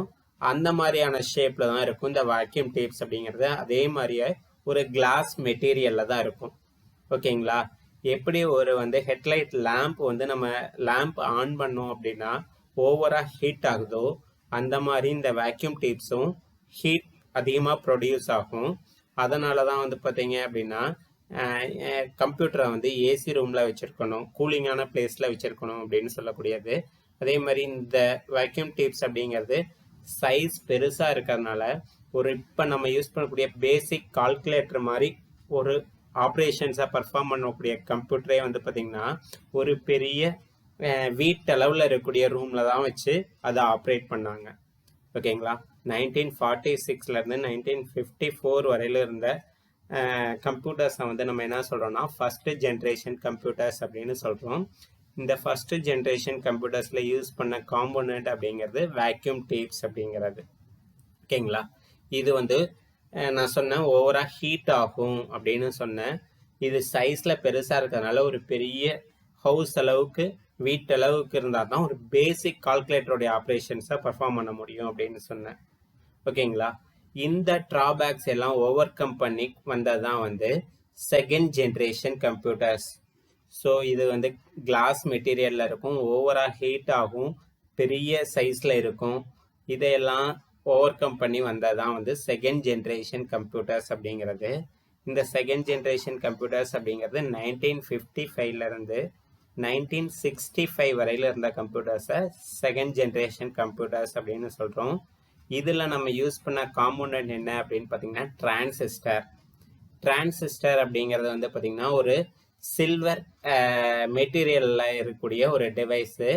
அந்த மாதிரியான ஷேப்பில் தான் இருக்கும் இந்த வேக்யூம் டியூப்ஸ் அப்படிங்கிறது. அதே மாதிரியே ஒரு கிளாஸ் மெட்டீரியலில் தான் இருக்கும். ஓகேங்களா? எப்படி ஒரு வந்து ஹெட்லைட் லேம்ப் வந்து நம்ம லேம்ப் ஆன் பண்ணோம் அப்படின்னா ஓவராக ஹீட் ஆகுதோ அந்த மாதிரி இந்த வேக்யூம் டியூப்ஸும் ஹீட் அதிகமாக ப்ரொடியூஸ் ஆகும். அதனால தான் வந்து பார்த்தீங்க அப்படின்னா கம்ப்யூட்டரை வந்து ஏசி ரூமில் வச்சுருக்கணும், கூலிங்கான பிளேஸில் வச்சுருக்கணும் அப்படின்னு சொல்லக்கூடியது. அதே மாதிரி இந்த வேக்யூம் டியூப்ஸ் அப்படிங்கிறது சைஸ் பெருசாக இருக்கிறதுனால இப்போ நம்ம யூஸ் பண்ணக்கூடிய பேசிக் கால்குலேட்டர் மாதிரி ஒரு ஆப்ரேஷன்ஸை பர்ஃபார்ம் பண்ணக்கூடிய கம்ப்யூட்டரே வந்து பார்த்திங்கன்னா ஒரு பெரிய வீட்டளவில் இருக்கக்கூடிய ரூமில் தான் வச்சு அதை ஆப்ரேட் பண்ணாங்க. ஓகேங்களா? 1946 1954 வரையில இருந்த கம்ப்யூட்டர்ஸை வந்து நம்ம என்ன சொல்கிறோம்னா ஃபஸ்ட்டு ஜென்ரேஷன் கம்ப்யூட்டர்ஸ் அப்படின்னு சொல்கிறோம். இந்த ஃபஸ்ட்டு ஜென்ரேஷன் கம்ப்யூட்டர்ஸில் யூஸ் பண்ண காம்போனன்ட் அப்படிங்கிறது வேக்யூம் டியூப்ஸ் அப்படிங்கிறது. ஓகேங்களா? இது வந்து நான் சொன்னேன் ஓவராக ஹீட் ஆகும் அப்படின்னு சொன்னேன். இது சைஸில் பெருசாக இருக்கிறதுனால ஒரு பெரிய ஹவுஸ் அளவுக்கு வீட்டளவுக்கு இருந்தால் தான் ஒரு பேசிக் கால்குலேட்டருடைய ஆப்ரேஷன்ஸை பர்ஃபார்ம் பண்ண முடியும் அப்படின்னு சொன்னேன். ஓகேங்களா? இந்த ட்ராபேக்ஸ் எல்லாம் ஓவர் கம் பண்ணி வந்தது தான் வந்து செகண்ட் ஜென்ரேஷன் கம்ப்யூட்டர்ஸ். ஸோ இது வந்து கிளாஸ் மெட்டீரியலில் இருக்கும், ஓவராக ஹீட் ஆகும், பெரிய சைஸில் இருக்கும். இதையெல்லாம் ஓவர் கம் பண்ணி வந்தது தான் வந்து செகண்ட் ஜென்ரேஷன் கம்ப்யூட்டர்ஸ் அப்படிங்கிறது. இந்த செகண்ட் ஜென்ரேஷன் கம்ப்யூட்டர்ஸ் அப்படிங்கிறது 1955 1965 வரையில் இருந்த கம்ப்யூட்டர்ஸை செகண்ட் ஜென்ரேஷன் கம்ப்யூட்டர்ஸ் அப்படின்னு சொல்கிறோம். இதில் நம்ம யூஸ் பண்ண காம்போனன்ட் என்ன அப்படின்னு பார்த்தீங்கன்னா டிரான்சிஸ்டர் அப்படிங்கிறது வந்து பார்த்திங்கன்னா ஒரு சில்வர் மெட்டீரியலில் இருக்கக்கூடிய ஒரு டிவைஸு.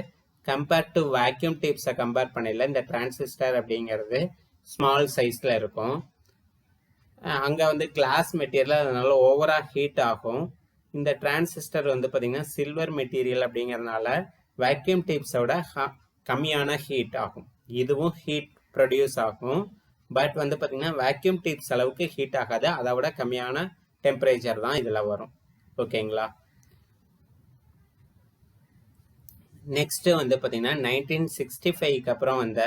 கம்பேர்ட் டு வேக்யூம் டியூப்ஸை கம்பேர் பண்ணல இந்த டிரான்சிஸ்டர் அப்படிங்கிறது ஸ்மால் சைஸில் இருக்கும். அங்கே வந்து கிளாஸ் மெட்டீரியல் அதனால ஓவராக ஹீட் ஆகும். இந்த டிரான்சிஸ்டர் வந்து பார்த்திங்கன்னா சில்வர் மெட்டீரியல் அப்படிங்கிறதுனால வேக்யூம் டியூப்ஸோட கம்மியான ஹீட் ஆகும். இதுவும் ஹீட் ப்ரொடியூஸ் ஆகும், பட் வந்து பார்த்திங்கன்னா வேக்யூம் டியூப்ஸ் அளவுக்கு ஹீட் ஆகாது, அதை விட கம்மியான டெம்பரேச்சர் தான் இதில் வரும். ஓகேங்களா? நெக்ஸ்ட்டு வந்து பார்த்திங்கன்னா 1965 அப்புறம் வந்த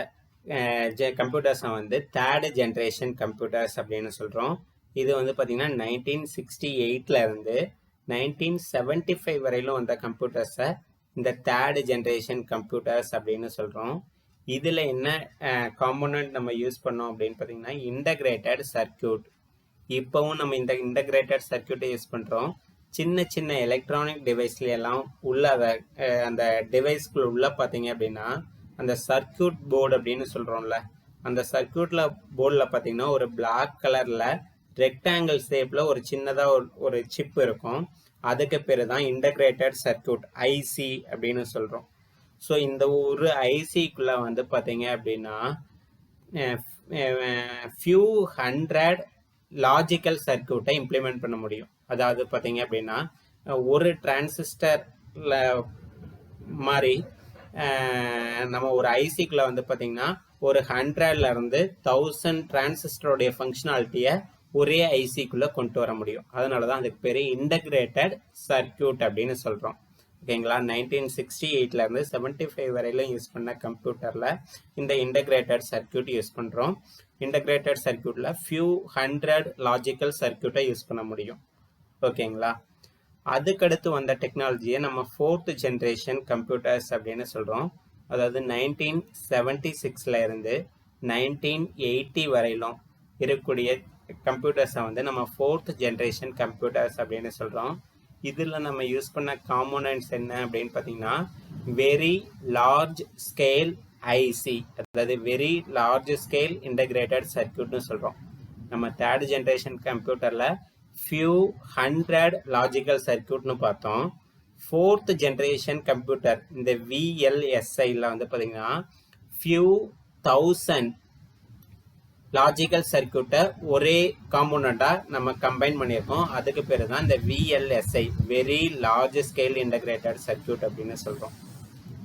கம்ப்யூட்டர்ஸை வந்து தேர்டு ஜென்ரேஷன் கம்ப்யூட்டர்ஸ் அப்படின்னு சொல்கிறோம். இது வந்து பார்த்திங்கன்னா 1968 இருந்து 1975 வரையிலும் வந்த கம்ப்யூட்டர்ஸை இந்த தேர்டு ஜென்ரேஷன் கம்ப்யூட்டர்ஸ் அப்படின்னு சொல்கிறோம். இதில் என்ன காம்போனன்ட் நம்ம யூஸ் பண்ணோம் அப்படின்னு பார்த்தீங்கன்னா இன்டகிரேட்டட் சர்க்கியூட். இப்போவும் நம்ம இந்த இன்டகிரேட்டட் சர்க்கியூட்டை யூஸ் பண்ணுறோம். சின்ன சின்ன எலக்ட்ரானிக் டிவைஸ்லாம் உள்ள அந்த டிவைஸ்க்குள்ள உள்ள பார்த்தீங்க அப்படின்னா அந்த சர்க்கியூட் போர்டு அப்படின்னு சொல்கிறோம்ல, அந்த சர்க்கியூட்டில் போர்டில் பார்த்தீங்கன்னா ஒரு பிளாக் கலரில் ரெக்டாங்கிள் ஷேப்பில் ஒரு சின்னதாக ஒரு சிப் இருக்கும். அதுக்கு பேர் தான் இன்டகிரேட்டட் சர்க்கியூட், ஐசி அப்படின்னு சொல்கிறோம். ஸோ இந்த ஒரு ஐசிக்குள்ளே வந்து பார்த்தீங்க அப்படின்னா ஃபியூ ஹண்ட்ரட் லாஜிக்கல் சர்க்கியூட்டை இம்ப்ளிமெண்ட் பண்ண முடியும். அதாவது பார்த்தீங்க அப்படின்னா ஒரு டிரான்சிஸ்டர்ல மாதிரி நம்ம ஒரு ஐசிக்குள்ள வந்து பார்த்தீங்கன்னா ஒரு 100ல இருந்து 1000 டிரான்சிஸ்டருடைய ஃபங்க்ஷனாலிட்டியை ஒரே ஐசிக்குள்ள கொண்டு வர முடியும். அதனால தான் அதுக்கு பேர் இன்டகிரேட்டட் சர்க்கியூட் அப்படின்னு சொல்கிறோம். ஓகேங்களா. 1968ல இருந்து 75 வரையிலும் யூஸ் பண்ண கம்ப்யூட்டரில் இந்த இன்டகிரேட்டட் சர்க்கியூட் யூஸ் பண்ணுறோம். இன்டகிரேட்டட் சர்க்கியூட்டில் ஃபியூ ஹண்ட்ரட் லாஜிக்கல் சர்க்கியூட்டை யூஸ் பண்ண முடியும். ஓகேங்களா. அதுக்கடுத்து வந்த டெக்னாலஜியை நம்ம 4th ஜென்ரேஷன் கம்ப்யூட்டர்ஸ் அப்படின்னு சொல்கிறோம். அதாவது 1976ல இருந்து 1980 வரையிலும் இருக்கக்கூடிய கம்ப்யூட்டர்ஸை வந்து நம்ம 4th ஜென்ரேஷன் கம்ப்யூட்டர்ஸ் அப்படின்னு சொல்கிறோம். இதில் நம்ம யூஸ் பண்ண காம்போனன்ட்ஸ் என்ன அப்படின்னு பார்த்தீங்கன்னா வெரி லார்ஜ் ஸ்கேல் ஐசி, அதாவது வெரி லார்ஜ் ஸ்கேல் இன்டகிரேட்டட் சர்க்கியூட்னு சொல்கிறோம். நம்ம 3rd ஜென்ரேஷன் கம்ப்யூட்டரில் ஃபியூ ஹண்ட்ரட் லாஜிக்கல் சர்க்கியூட்னு பார்த்தோம். 4th ஜென்ரேஷன் கம்ப்யூட்டர் இந்த விஎல்எஸ்ஐயில் வந்து பார்த்தீங்கன்னா ஃபியூ தௌசண்ட் லாஜிக்கல் சர்க்கியூட்டை ஒரே காம்போனண்ட்டாக நம்ம கம்பைன் பண்ணியிருக்கோம். அதுக்கு பேர் தான் இந்த VLSI, very large scale integrated circuit அப்படின்னு சொல்கிறோம்.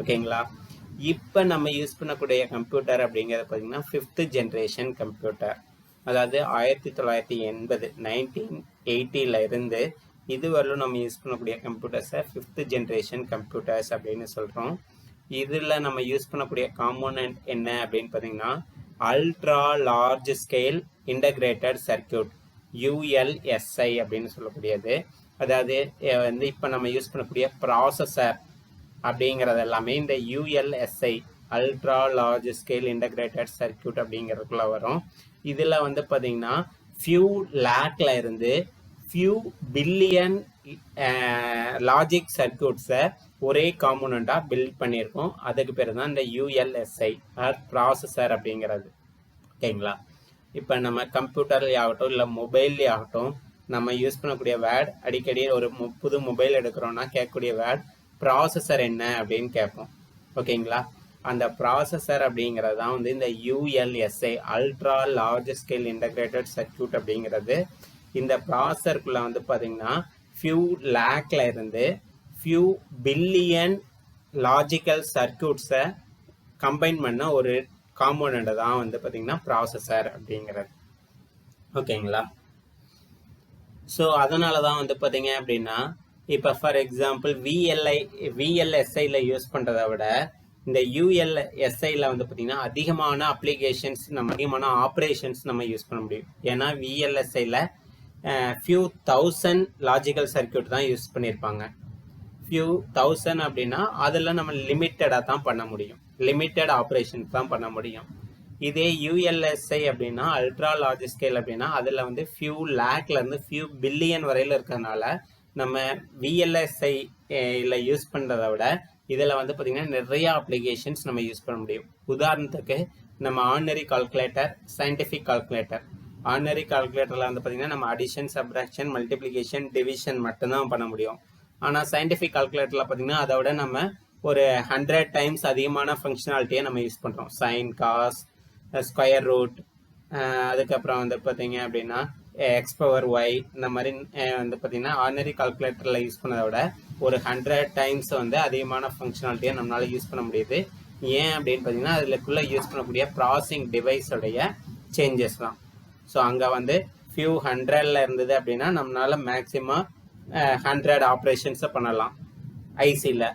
ஓகேங்களா. இப்போ நம்ம யூஸ் பண்ணக்கூடிய கம்ப்யூட்டர் அப்படிங்கிறது பார்த்தீங்கன்னா 5th ஜென்ரேஷன் கம்ப்யூட்டர். அதாவது 1980 1980ல இருந்து இதுவரையிலும் நம்ம யூஸ் பண்ணக்கூடிய கம்ப்யூட்டர்ஸை 5th ஜென்ரேஷன் கம்ப்யூட்டர்ஸ் அப்படின்னு சொல்கிறோம். இதில் நம்ம யூஸ் பண்ணக்கூடிய காம்போனன்ட் என்ன அப்படின்னு பார்த்தீங்கன்னா ultra large scale integrated circuit, ULSI அப்படின்னு சொல்லக்கூடியது. அதாவது வந்து இப்போ நம்ம யூஸ் பண்ணக்கூடிய ப்ராசஸர் அப்படிங்கிறது எல்லாமே இந்த ULSI, ultra large scale integrated circuit அப்படிங்கிறதுக்குள்ள வரும். இதில் வந்து பார்த்தீங்கன்னா ஃபியூ லேக்ல இருந்து ஃபியூ பில்லியன் லாஜிக் சர்க்கியூட்ஸை ஒரே காம்போனண்ட்டாக பில்ட் பண்ணியிருக்கோம். அதுக்கு பேர் தான் இந்த யூஎல்எஸ்ஐ ப்ராசஸர் அப்படிங்கிறது. ஓகேங்களா. இப்போ நம்ம கம்ப்யூட்டர்லேயே ஆகட்டும் இல்லை மொபைல்லே ஆகட்டும் நம்ம யூஸ் பண்ணக்கூடிய வேர்ட், அடிக்கடி ஒரு புது மொபைல் எடுக்கிறோன்னா கேட்கக்கூடிய வேர்ட் ப்ராசஸர் என்ன அப்படின்னு கேட்போம். ஓகேங்களா. அந்த ப்ராசஸர் அப்படிங்கிறது தான் வந்து இந்த ULSI, ultra large scale integrated circuit அப்படிங்கிறது. இந்த ப்ராசஸருக்குள்ள வந்து பார்த்தீங்கன்னா ஃபியூ லேக்ல இருந்து ஃபியூ பில்லியன் லாஜிக்கல் சர்க்கியூட்ஸை கம்பைன் பண்ண ஒரு காம்போனண்ட் தான் வந்து பார்த்தீங்கன்னா ப்ராசஸர் அப்படிங்கிறது. ஓகேங்களா. ஸோ அதனால தான் வந்து பார்த்தீங்க அப்படின்னா இப்போ ஃபார் எக்ஸாம்பிள் விஎல்எஸ்ஐல யூஸ் பண்ணுறதை விட இந்த யூஎல்எஸ்ஐல வந்து பார்த்தீங்கன்னா அதிகமான அப்ளிகேஷன்ஸ், நம்ம அதிகமான ஆப்ரேஷன்ஸ் நம்ம யூஸ் பண்ண முடியும். ஏன்னா விஎல்எஸ்ஐல ஃபியூ தௌசண்ட் லாஜிக்கல் சர்க்கியூட் தான் யூஸ் பண்ணியிருப்பாங்க. ஃபியூ தௌசண்ட் அப்படின்னா அதில் நம்ம லிமிட்டடாக தான் பண்ண முடியும், லிமிட்டட் ஆப்ரேஷன்ஸ் தான் பண்ண முடியும். இதே யூஎல்எஸ்ஐ அப்படின்னா அல்ட்ரா லார்ஜ் ஸ்கேல் அப்படின்னா அதில் வந்து ஃபியூ லேக்லேருந்து ஃபியூ பில்லியன் வரையில் இருக்கிறதுனால நம்ம விஎல்எஸ்ஐ இல்லை யூஸ் பண்ணுறதை விட இதில் வந்து பார்த்திங்கன்னா நிறைய அப்ளிகேஷன்ஸ் நம்ம யூஸ் பண்ண முடியும். உதாரணத்துக்கு நம்ம ordinary calculator, scientific calculator. Ordinary கால்குலேட்டரில் வந்து பார்த்திங்கன்னா நம்ம அடிஷன், சப்ட்ராக்ஷன், மல்டிப்ளிகேஷன், டிவிஷன் மட்டும்தான் பண்ண முடியும். ஆனால் சயின்டிஃபிக் கால்குலேட்டரில் பார்த்திங்கன்னா அதை விட நம்ம ஒரு 100 டைம்ஸ் அதிகமான ஃபங்க்ஷனாலிட்டியை நம்ம யூஸ் பண்ணுறோம். சைன், காஸ், ஸ்கொயர் ரூட், அதுக்கப்புறம் வந்து பார்த்தீங்க அப்படின்னா எக்ஸ் பவர் ஒய், இந்த மாதிரி வந்து பார்த்தீங்கன்னா ஆர்டினரி கால்குலேட்டரில் யூஸ் பண்ணதை விட ஒரு 100 டைம்ஸ் வந்து அதிகமான ஃபங்க்ஷனாலிட்டியை நம்மளால் யூஸ் பண்ண முடியுது. ஏன் அப்படின்னு பார்த்தீங்கன்னா அதுக்குள்ளே யூஸ் பண்ணக்கூடிய ப்ராசஸிங் டிவைஸோடைய சேஞ்சஸ் தான். ஸோ அங்கே வந்து ஃபியூ ஹண்ட்ரட்ல இருந்தது அப்படின்னா நம்மளால மேக்ஸிமம் 100 ஆப்ரேஷன்ஸை பண்ணலாம் ஐசியில்.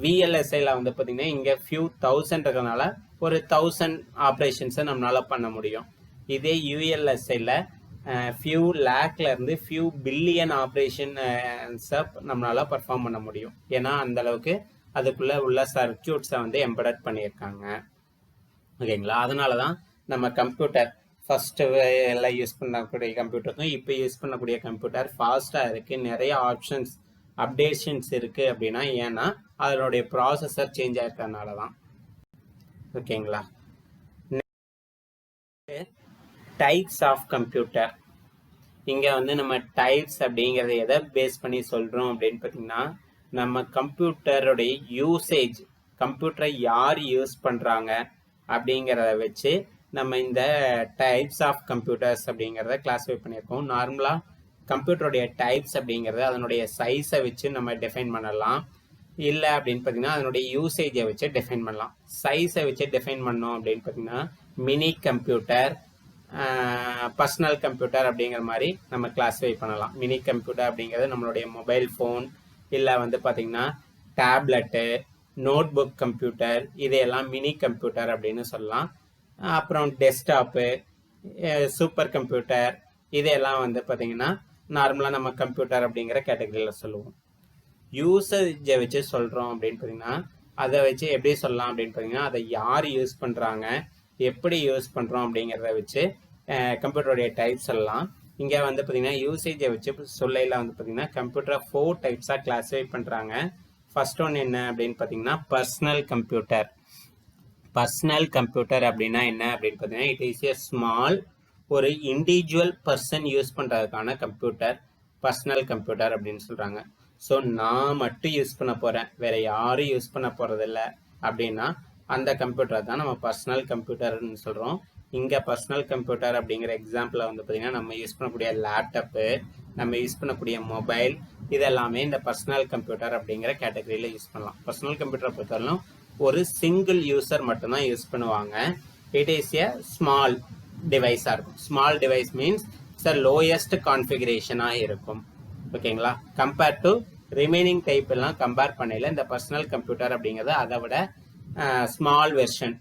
விஎல்எஸ்ஐயில் வந்து பார்த்தீங்கன்னா இங்கே ஃபியூ தௌசண்ட் இருக்கிறதுனால ஒரு 1000 ஆப்ரேஷன்ஸை நம்மளால் பண்ண முடியும். இதே யூஎல்எஸ்ஐயில் ஃபியூ லேக்ல இருந்து ஃபியூ பில்லியன் ஆப்ரேஷன்ஸை நம்மளால் பர்ஃபார்ம் பண்ண முடியும். ஏன்னா அந்த அளவுக்கு அதுக்குள்ளே உள்ள சர்க்கியூட்ஸை வந்து எம்பெடட் பண்ணியிருக்காங்க. ஓகேங்களா. அதனால தான் நம்ம கம்ப்யூட்டர் ஃபஸ்ட்டு எல்லாம் யூஸ் பண்ணக்கூடிய கம்ப்யூட்டருக்கும் இப்போ யூஸ் பண்ணக்கூடிய கம்ப்யூட்டர் ஃபாஸ்ட்டாக இருக்குது, நிறைய ஆப்ஷன்ஸ், அப்டேஷன்ஸ் இருக்குது. அப்படின்னா ஏன்னா அதனுடைய ப்ராசஸர் சேஞ்ச் ஆகிருக்கிறதுனால தான். ஓகேங்களா. Types of computer. இங்கே வந்து நம்ம டைப்ஸ் அப்படிங்கிறத எதை பேஸ் பண்ணி சொல்கிறோம் அப்படின்னு பார்த்தீங்கன்னா நம்ம கம்ப்யூட்டருடைய யூசேஜ், கம்ப்யூட்டரை யார் யூஸ் பண்ணுறாங்க அப்படிங்கிறத வச்சு நம்ம இந்த டைப்ஸ் ஆஃப் கம்ப்யூட்டர்ஸ் அப்படிங்கிறத கிளாஸிஃபை பண்ணியிருக்கோம். நார்மலாக கம்ப்யூட்டருடைய டைப்ஸ் அப்படிங்கிறத அதனுடைய சைஸை வச்சு நம்ம டிஃபைன் பண்ணலாம். இல்லை அப்படின்னு பார்த்தீங்கன்னா அதனுடைய யூசேஜை வச்சு டிஃபைன் பண்ணலாம். சைஸை வச்சு டிஃபைன் பண்ணோம் அப்படின்னு பார்த்தீங்கன்னா மினி கம்ப்யூட்டர், பர்சனல் கம்ப்யூட்டர் அப்படிங்கிற மாதிரி நம்ம கிளாஸிஃபை பண்ணலாம். மினி கம்ப்யூட்டர் அப்படிங்கிறது நம்மளுடைய மொபைல் ஃபோன், இல்லை வந்து பார்த்தீங்கன்னா டேப்லெட்டு, நோட் புக் கம்ப்யூட்டர், இதையெல்லாம் மினி கம்ப்யூட்டர் அப்படின்னு சொல்லலாம். அப்புறம் டெஸ்க்டாப்பு, சூப்பர் கம்ப்யூட்டர், இதையெல்லாம் வந்து பார்த்தீங்கன்னா நார்மலாக நம்ம கம்ப்யூட்டர் அப்படிங்கிற கேட்டகரியில் சொல்லுவோம். யூசேஜை வச்சு சொல்கிறோம் அப்படின்னு பார்த்தீங்கன்னா அதை வச்சு எப்படி சொல்லலாம் அப்படின்னு பார்த்தீங்கன்னா அதை யார் யூஸ் பண்ணுறாங்க, எப்படி யூஸ் பண்ணுறோம் அப்படிங்கிறத வச்சு கம்ப்யூட்டருடைய டைப்ஸ் சொல்லலாம். இங்கே வந்து பார்த்தீங்கன்னா யூசேஜை வச்சு சொல்லையில் வந்து பார்த்தீங்கன்னா கம்ப்யூட்டரை 4 டைப்ஸாக கிளாஸிஃபை பண்ணுறாங்க. ஃபர்ஸ்ட் ஒன் என்ன அப்படின்னு பார்த்தீங்கன்னா பர்சனல் கம்ப்யூட்டர். பர்சனல் கம்ப்யூட்டர் அப்படின்னா என்ன அப்படின்னு பார்த்தீங்கன்னா இட் இஸ் ஏ ஸ்மால், ஒரு இண்டிவிஜுவல் பர்சன் யூஸ் பண்ணுறதுக்கான கம்ப்யூட்டர் பர்சனல் கம்ப்யூட்டர் அப்படின்னு சொல்கிறாங்க. ஸோ நான் மட்டும் யூஸ் பண்ண போகிறேன், வேறு யாரும் யூஸ் பண்ண போகிறதில்ல அப்படின்னா அந்த கம்ப்யூட்டரை தான் நம்ம பர்சனல் கம்ப்யூட்டர்னு சொல்கிறோம். இங்கே பர்சனல் கம்ப்யூட்டர் அப்படிங்கிற எக்ஸாம்பிளில் வந்து பார்த்திங்கன்னா நம்ம யூஸ் பண்ணக்கூடிய லேப்டாப்பு, நம்ம யூஸ் பண்ணக்கூடிய மொபைல், இதெல்லாமே இந்த பர்சனல் கம்ப்யூட்டர் அப்படிங்கிற கேட்டகரியில் யூஸ் பண்ணலாம். பர்சனல் கம்ப்யூட்டரை பொறுத்தவரைக்கும் ஒரு சிங்கிள் யூசர் மட்டும்தான் யூஸ் பண்ணுவாங்க. இட் இஸ் ஏ ஸ்மால் டிவைஸாக இருக்கும். Small device means it's lowest கான்ஃபிகரேஷனாக இருக்கும். ஓகேங்களா? கம்பேர்ட் டு ரிமைனிங் டைப் எல்லாம் கம்பேர் பண்ணல இந்த பர்சனல் கம்ப்யூட்டர் அப்படிங்கிறது அதை விட ஸ்மால் வெர்ஷன்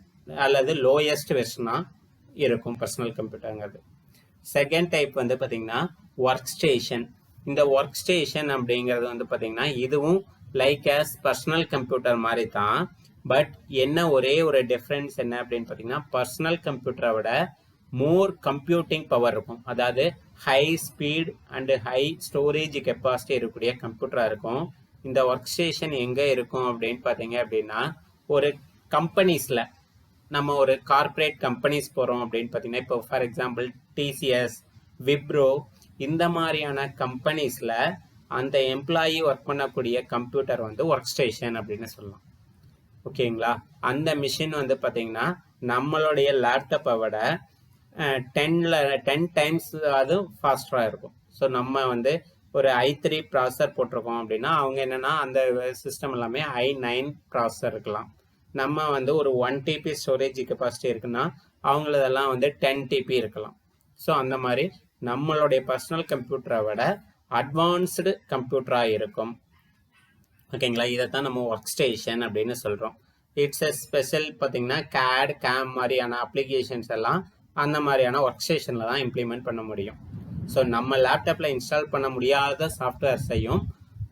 அல்லது லோயஸ்ட் வெர்ஷனாக இருக்கும் பர்சனல் கம்ப்யூட்டருங்கிறது. செகண்ட் டைப் வந்து பார்த்தீங்கன்னா ஒர்க் ஸ்டேஷன். இந்த ஒர்க் ஸ்டேஷன் அப்படிங்கிறது வந்து பார்த்தீங்கன்னா இதுவும் லைக் ஆஸ் பர்சனல் கம்ப்யூட்டர் மாதிரி தான். பட் என்ன ஒரே ஒரு டிஃப்ரென்ஸ் என்ன அப்படின்னு பார்த்தீங்கன்னா பர்சனல் கம்ப்யூட்டரை விட மோர் கம்ப்யூட்டிங் பவர் இருக்கும். அதாவது high speed and high storage capacity இருக்கக்கூடிய கம்ப்யூட்டராக இருக்கும். இந்த ஒர்க் ஸ்டேஷன் எங்கே இருக்கும் அப்படின்னு பார்த்தீங்க அப்படின்னா ஒரு கம்பெனிஸில், நம்ம ஒரு கார்ப்பரேட் கம்பெனிஸ் போகிறோம் அப்படின்னு பார்த்தீங்கன்னா இப்போ ஃபார் எக்ஸாம்பிள் டிசிஎஸ், விப்ரோ, இந்த மாதிரியான கம்பெனிஸில் அந்த எம்ப்ளாயி ஒர்க் பண்ணக்கூடிய கம்ப்யூட்டர் வந்து ஒர்க் ஸ்டேஷன் அப்படின்னு சொல்லலாம். ஓகேங்களா? அந்த மிஷின் வந்து பார்த்தீங்கன்னா நம்மளுடைய லேப்டாப்பை விட 10 டைம்ஸ் அது ஃபாஸ்டராக இருக்கும். ஸோ நம்ம வந்து ஒரு i3 ப்ராசஸர் போட்டிருக்கோம் அப்படின்னா அவங்க என்னென்னா அந்த சிஸ்டம் எல்லாமே i9 ப்ராசஸர் இருக்கலாம். நம்ம வந்து ஒரு 1 TB ஸ்டோரேஜ் கெப்பாசிட்டி இருக்குன்னா அவங்களதெல்லாம் வந்து 10 TB இருக்கலாம். ஸோ அந்த மாதிரி நம்மளுடைய பர்சனல் கம்ப்யூட்டரை விட அட்வான்ஸ்டு கம்ப்யூட்டராக இருக்கும். ஓகேங்களா? இதை தான் நம்ம ஒர்க் ஸ்டேஷன் அப்படின்னு சொல்கிறோம். இட்ஸ் எ ஸ்பெஷல் பார்த்தீங்கன்னா கேட், கேம் மாதிரியான அப்ளிகேஷன்ஸ் எல்லாம் அந்த மாதிரியான ஒர்க் ஸ்டேஷனில் தான் இம்ப்ளிமெண்ட் பண்ண முடியும். ஸோ நம்ம லேப்டாப்பில் இன்ஸ்டால் பண்ண முடியாத சாஃப்ட்வேர்ஸையும்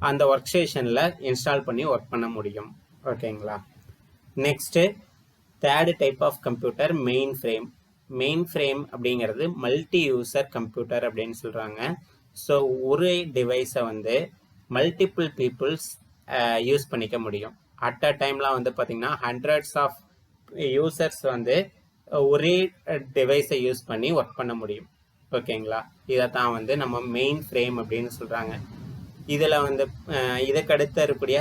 அந்த ஒர்க் ஸ்டேஷனில் இன்ஸ்டால் பண்ணி ஒர்க் பண்ண முடியும். ஓகேங்களா? Next third type of computer mainframe. Mainframe அப்படிங்கிறது மல்டி யூசர் கம்ப்யூட்டர் அப்படின்னு சொல்கிறாங்க. ஸோ ஒரு டிவைஸை வந்து மல்டிபிள் பீப்புள்ஸ் யூஸ் பண்ணிக்க முடியும். அட் அ டைமில் வந்து பார்த்திங்கன்னா ஹண்ட்ரட்ஸ் ஆஃப் யூசர்ஸ் வந்து ஒரே டிவைஸை யூஸ் பண்ணி ஒர்க் பண்ண முடியும். ஓகேங்களா? இதை தான் வந்து நம்ம மெயின் ஃப்ரேம் அப்படின்னு சொல்கிறாங்க. இதில் வந்து இதுக்கு அடுத்த இருக்கக்கூடிய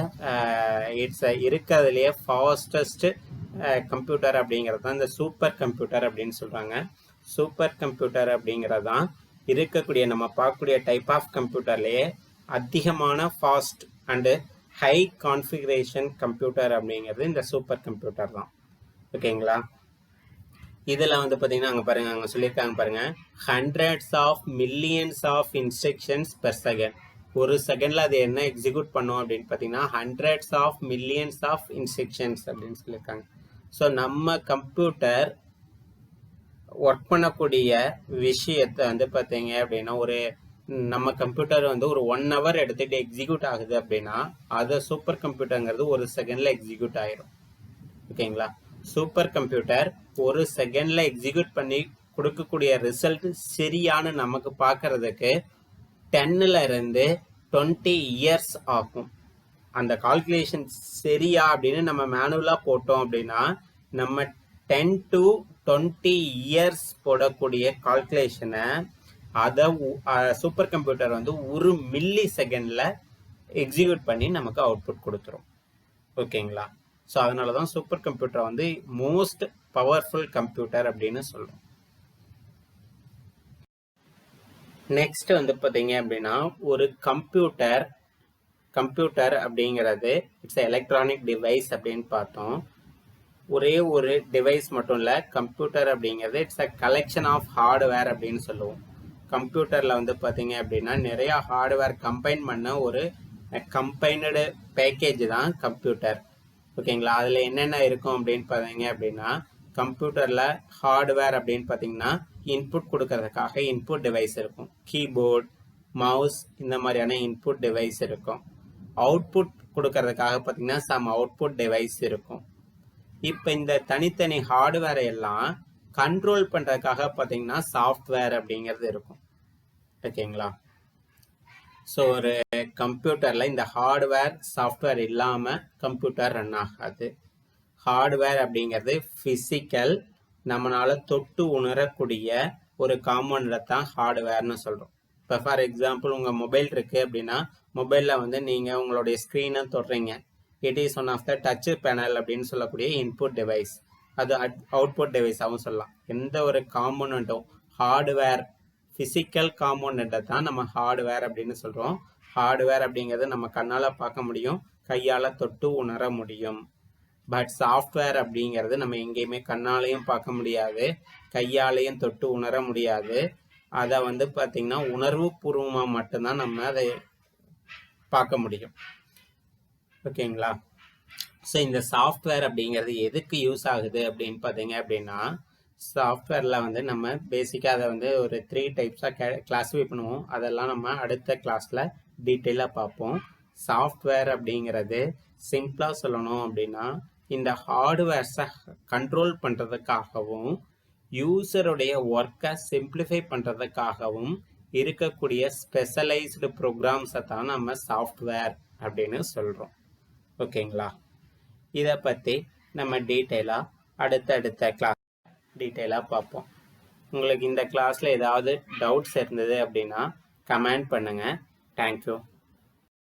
இட்ஸ் இருக்கிறதுலையே ஃபாஸ்டஸ்ட் கம்ப்யூட்டர் அப்படிங்கிறது தான் இந்த சூப்பர் கம்ப்யூட்டர் அப்படின்னு சொல்கிறாங்க. சூப்பர் கம்ப்யூட்டர் அப்படிங்கிறது தான் இருக்கக்கூடிய நம்ம பார்க்கக்கூடிய டைப் ஆஃப் கம்ப்யூட்டர்லேயே அதிகமான fast and high configuration computer அப்படிங்கிறது இந்த சூப்பர் கம்ப்யூட்டர் தான். ஓகேங்களா? இதில் வந்து பார்த்தீங்கன்னா அங்கே பாருங்கள், அங்கே சொல்லியிருக்காங்க பாருங்கள், hundreds of millions of instructions per second. ஒரு செகண்டில் அது என்ன எக்ஸிக்யூட் பண்ணும் அப்படின்னு பார்த்தீங்கன்னா hundreds of millions of instructions அப்படின்னு சொல்லியிருக்காங்க. ஸோ நம்ம கம்ப்யூட்டர் ஒர்க் பண்ணக்கூடிய விஷயத்தை வந்து பார்த்தீங்க அப்படின்னா ஒரு நம்ம கம்ப்யூட்டர் வந்து ஒரு 1 hour எடுத்துகிட்டு எக்ஸிக்யூட் ஆகுது அப்படின்னா அதை சூப்பர் கம்ப்யூட்டருங்கிறது ஒரு செகண்டில் எக்ஸிக்யூட் ஆகிரும். ஓகேங்களா? சூப்பர் கம்ப்யூட்டர் ஒரு செகண்டில் எக்ஸிக்யூட் பண்ணி கொடுக்கக்கூடிய ரிசல்ட் சரியான நமக்கு பார்க்கறதுக்கு 10 இருந்து 20 இயர்ஸ் ஆகும். அந்த கால்குலேஷன் சரியா அப்படின்னு நம்ம மேனுவலாக போட்டோம் அப்படின்னா நம்ம 10 to 20 இயர்ஸ் போடக்கூடிய கால்குலேஷனை அதை சூப்பர் கம்ப்யூட்டர் வந்து ஒரு மில்லி செகண்டில் எக்ஸிக்யூட் பண்ணி நமக்கு அவுட்புட் கொடுத்துரும். ஓகேங்களா? ஸோ அதனால தான் சூப்பர் கம்ப்யூட்டரை வந்து மோஸ்ட் பவர்ஃபுல் கம்ப்யூட்டர் அப்படின்னு சொல்கிறோம். நெக்ஸ்ட் வந்து பார்த்தீங்க அப்படின்னா ஒரு கம்ப்யூட்டர் அப்படிங்கிறது இட்ஸ் எலக்ட்ரானிக் டிவைஸ் அப்படின்னு பார்த்தோம். ஒரே ஒரு டிவைஸ் மட்டும் இல்லை, கம்ப்யூட்டர் அப்படிங்கிறது it's a collection of hardware அப்படின்னு சொல்லுவோம். கம்ப்யூட்டரில் வந்து பார்த்தீங்க அப்படின்னா நிறையா ஹார்ட்வேர் கம்பைன் பண்ண ஒரு கம்பைனடு பேக்கேஜ் தான் கம்ப்யூட்டர். ஓகேங்களா? அதில் என்னென்ன இருக்கும் அப்படின்னு பார்த்தீங்க அப்படின்னா கம்ப்யூட்டரில் ஹார்ட்வேர் அப்படின்னு பார்த்தீங்கன்னா இன்புட் கொடுக்கறதுக்காக இன்புட் டிவைஸ் இருக்கும். கீபோர்ட், மவுஸ் இந்த மாதிரியான இன்புட் டிவைஸ் இருக்கும். அவுட்புட் கொடுக்கறதுக்காக பார்த்தீங்கன்னா சம் அவுட்புட் டிவைஸ் இருக்கும். இப்போ இந்த தனித்தனி ஹார்ட்வேரை எல்லாம் கண்ட்ரோல் பண்ணுறதுக்காக பார்த்தீங்கன்னா சாஃப்ட்வேர் அப்படிங்கிறது இருக்கும். ஓகேங்களா? ஸோ ஒரு கம்ப்யூட்டரில் இந்த ஹார்ட்வேர் சாஃப்ட்வேர் இல்லாமல் கம்ப்யூட்டர் ரன் ஆகாது. ஹார்ட்வேர் அப்படிங்கிறது ஃபிசிக்கல், நம்மளால் தொட்டு உணரக்கூடிய ஒரு காம்பவுண்டை தான் ஹார்ட்வேர்னு சொல்கிறோம். இப்போ ஃபார் எக்ஸாம்பிள் உங்கள் மொபைல் இருக்குது அப்படின்னா மொபைலில் வந்து நீங்கள் உங்களுடைய ஸ்க்ரீனை தொடுறீங்க. It is one of the touch panel அப்படின்னு சொல்லக்கூடிய இன்புட் டிவைஸ். அது அவுட்புட் டிவைஸாகவும் சொல்லலாம். எந்த ஒரு காம்பவுண்ட்டும் ஹார்ட்வேர் ஃபிசிக்கல் காம்பவுண்டை தான் நம்ம ஹார்ட்வேர் அப்படின்னு சொல்கிறோம். ஹார்ட்வேர் அப்படிங்கிறது நம்ம கண்ணால் பார்க்க முடியும், கையால் தொட்டு உணர முடியும். பட் சாஃப்ட்வேர் அப்படிங்கிறது நம்ம எங்கேயுமே கண்ணாலையும் பார்க்க முடியாது, கையாலையும் தொட்டு உணர முடியாது. அதை வந்து பார்த்திங்கன்னா உணர்வு பூர்வமாக மட்டும்தான் நம்ம அதை பார்க்க முடியும். ஓகேங்களா? ஸோ இந்த சாஃப்ட்வேர் அப்படிங்கிறது எதுக்கு யூஸ் ஆகுது அப்படின்னு பார்த்தீங்க அப்படின்னா சாஃப்ட்வேரில் வந்து நம்ம பேசிக்காக அதை வந்து ஒரு 3 டைப்ஸாக கிளாஸிஃபை பண்ணுவோம். அதெல்லாம் நம்ம அடுத்த கிளாஸில் டீட்டெயிலாக பார்ப்போம். சாஃப்ட்வேர் அப்படிங்கிறது சிம்பிளாக சொல்லணும் அப்படின்னா இந்த ஹார்ட்வேர்ஸை கண்ட்ரோல் பண்ணுறதுக்காகவும் யூசருடைய ஒர்க்கை சிம்பிளிஃபை பண்ணுறதுக்காகவும் இருக்கக்கூடிய ஸ்பெஷலைஸ்டு ப்ரோக்ராம்ஸை தான் நம்ம சாஃப்ட்வேர் அப்படின்னு சொல்கிறோம். ஓகேங்களா? இதை பற்றி நம்ம டீட்டெயிலாக அடுத்தடுத்த கிளாஸ் டீட்டெயிலாக பார்ப்போம். உங்களுக்கு இந்த கிளாஸில் ஏதாவது டவுட்ஸ் இருந்தது அப்படின்னா கமெண்ட் பண்ணுங்கள். தேங்க்யூ.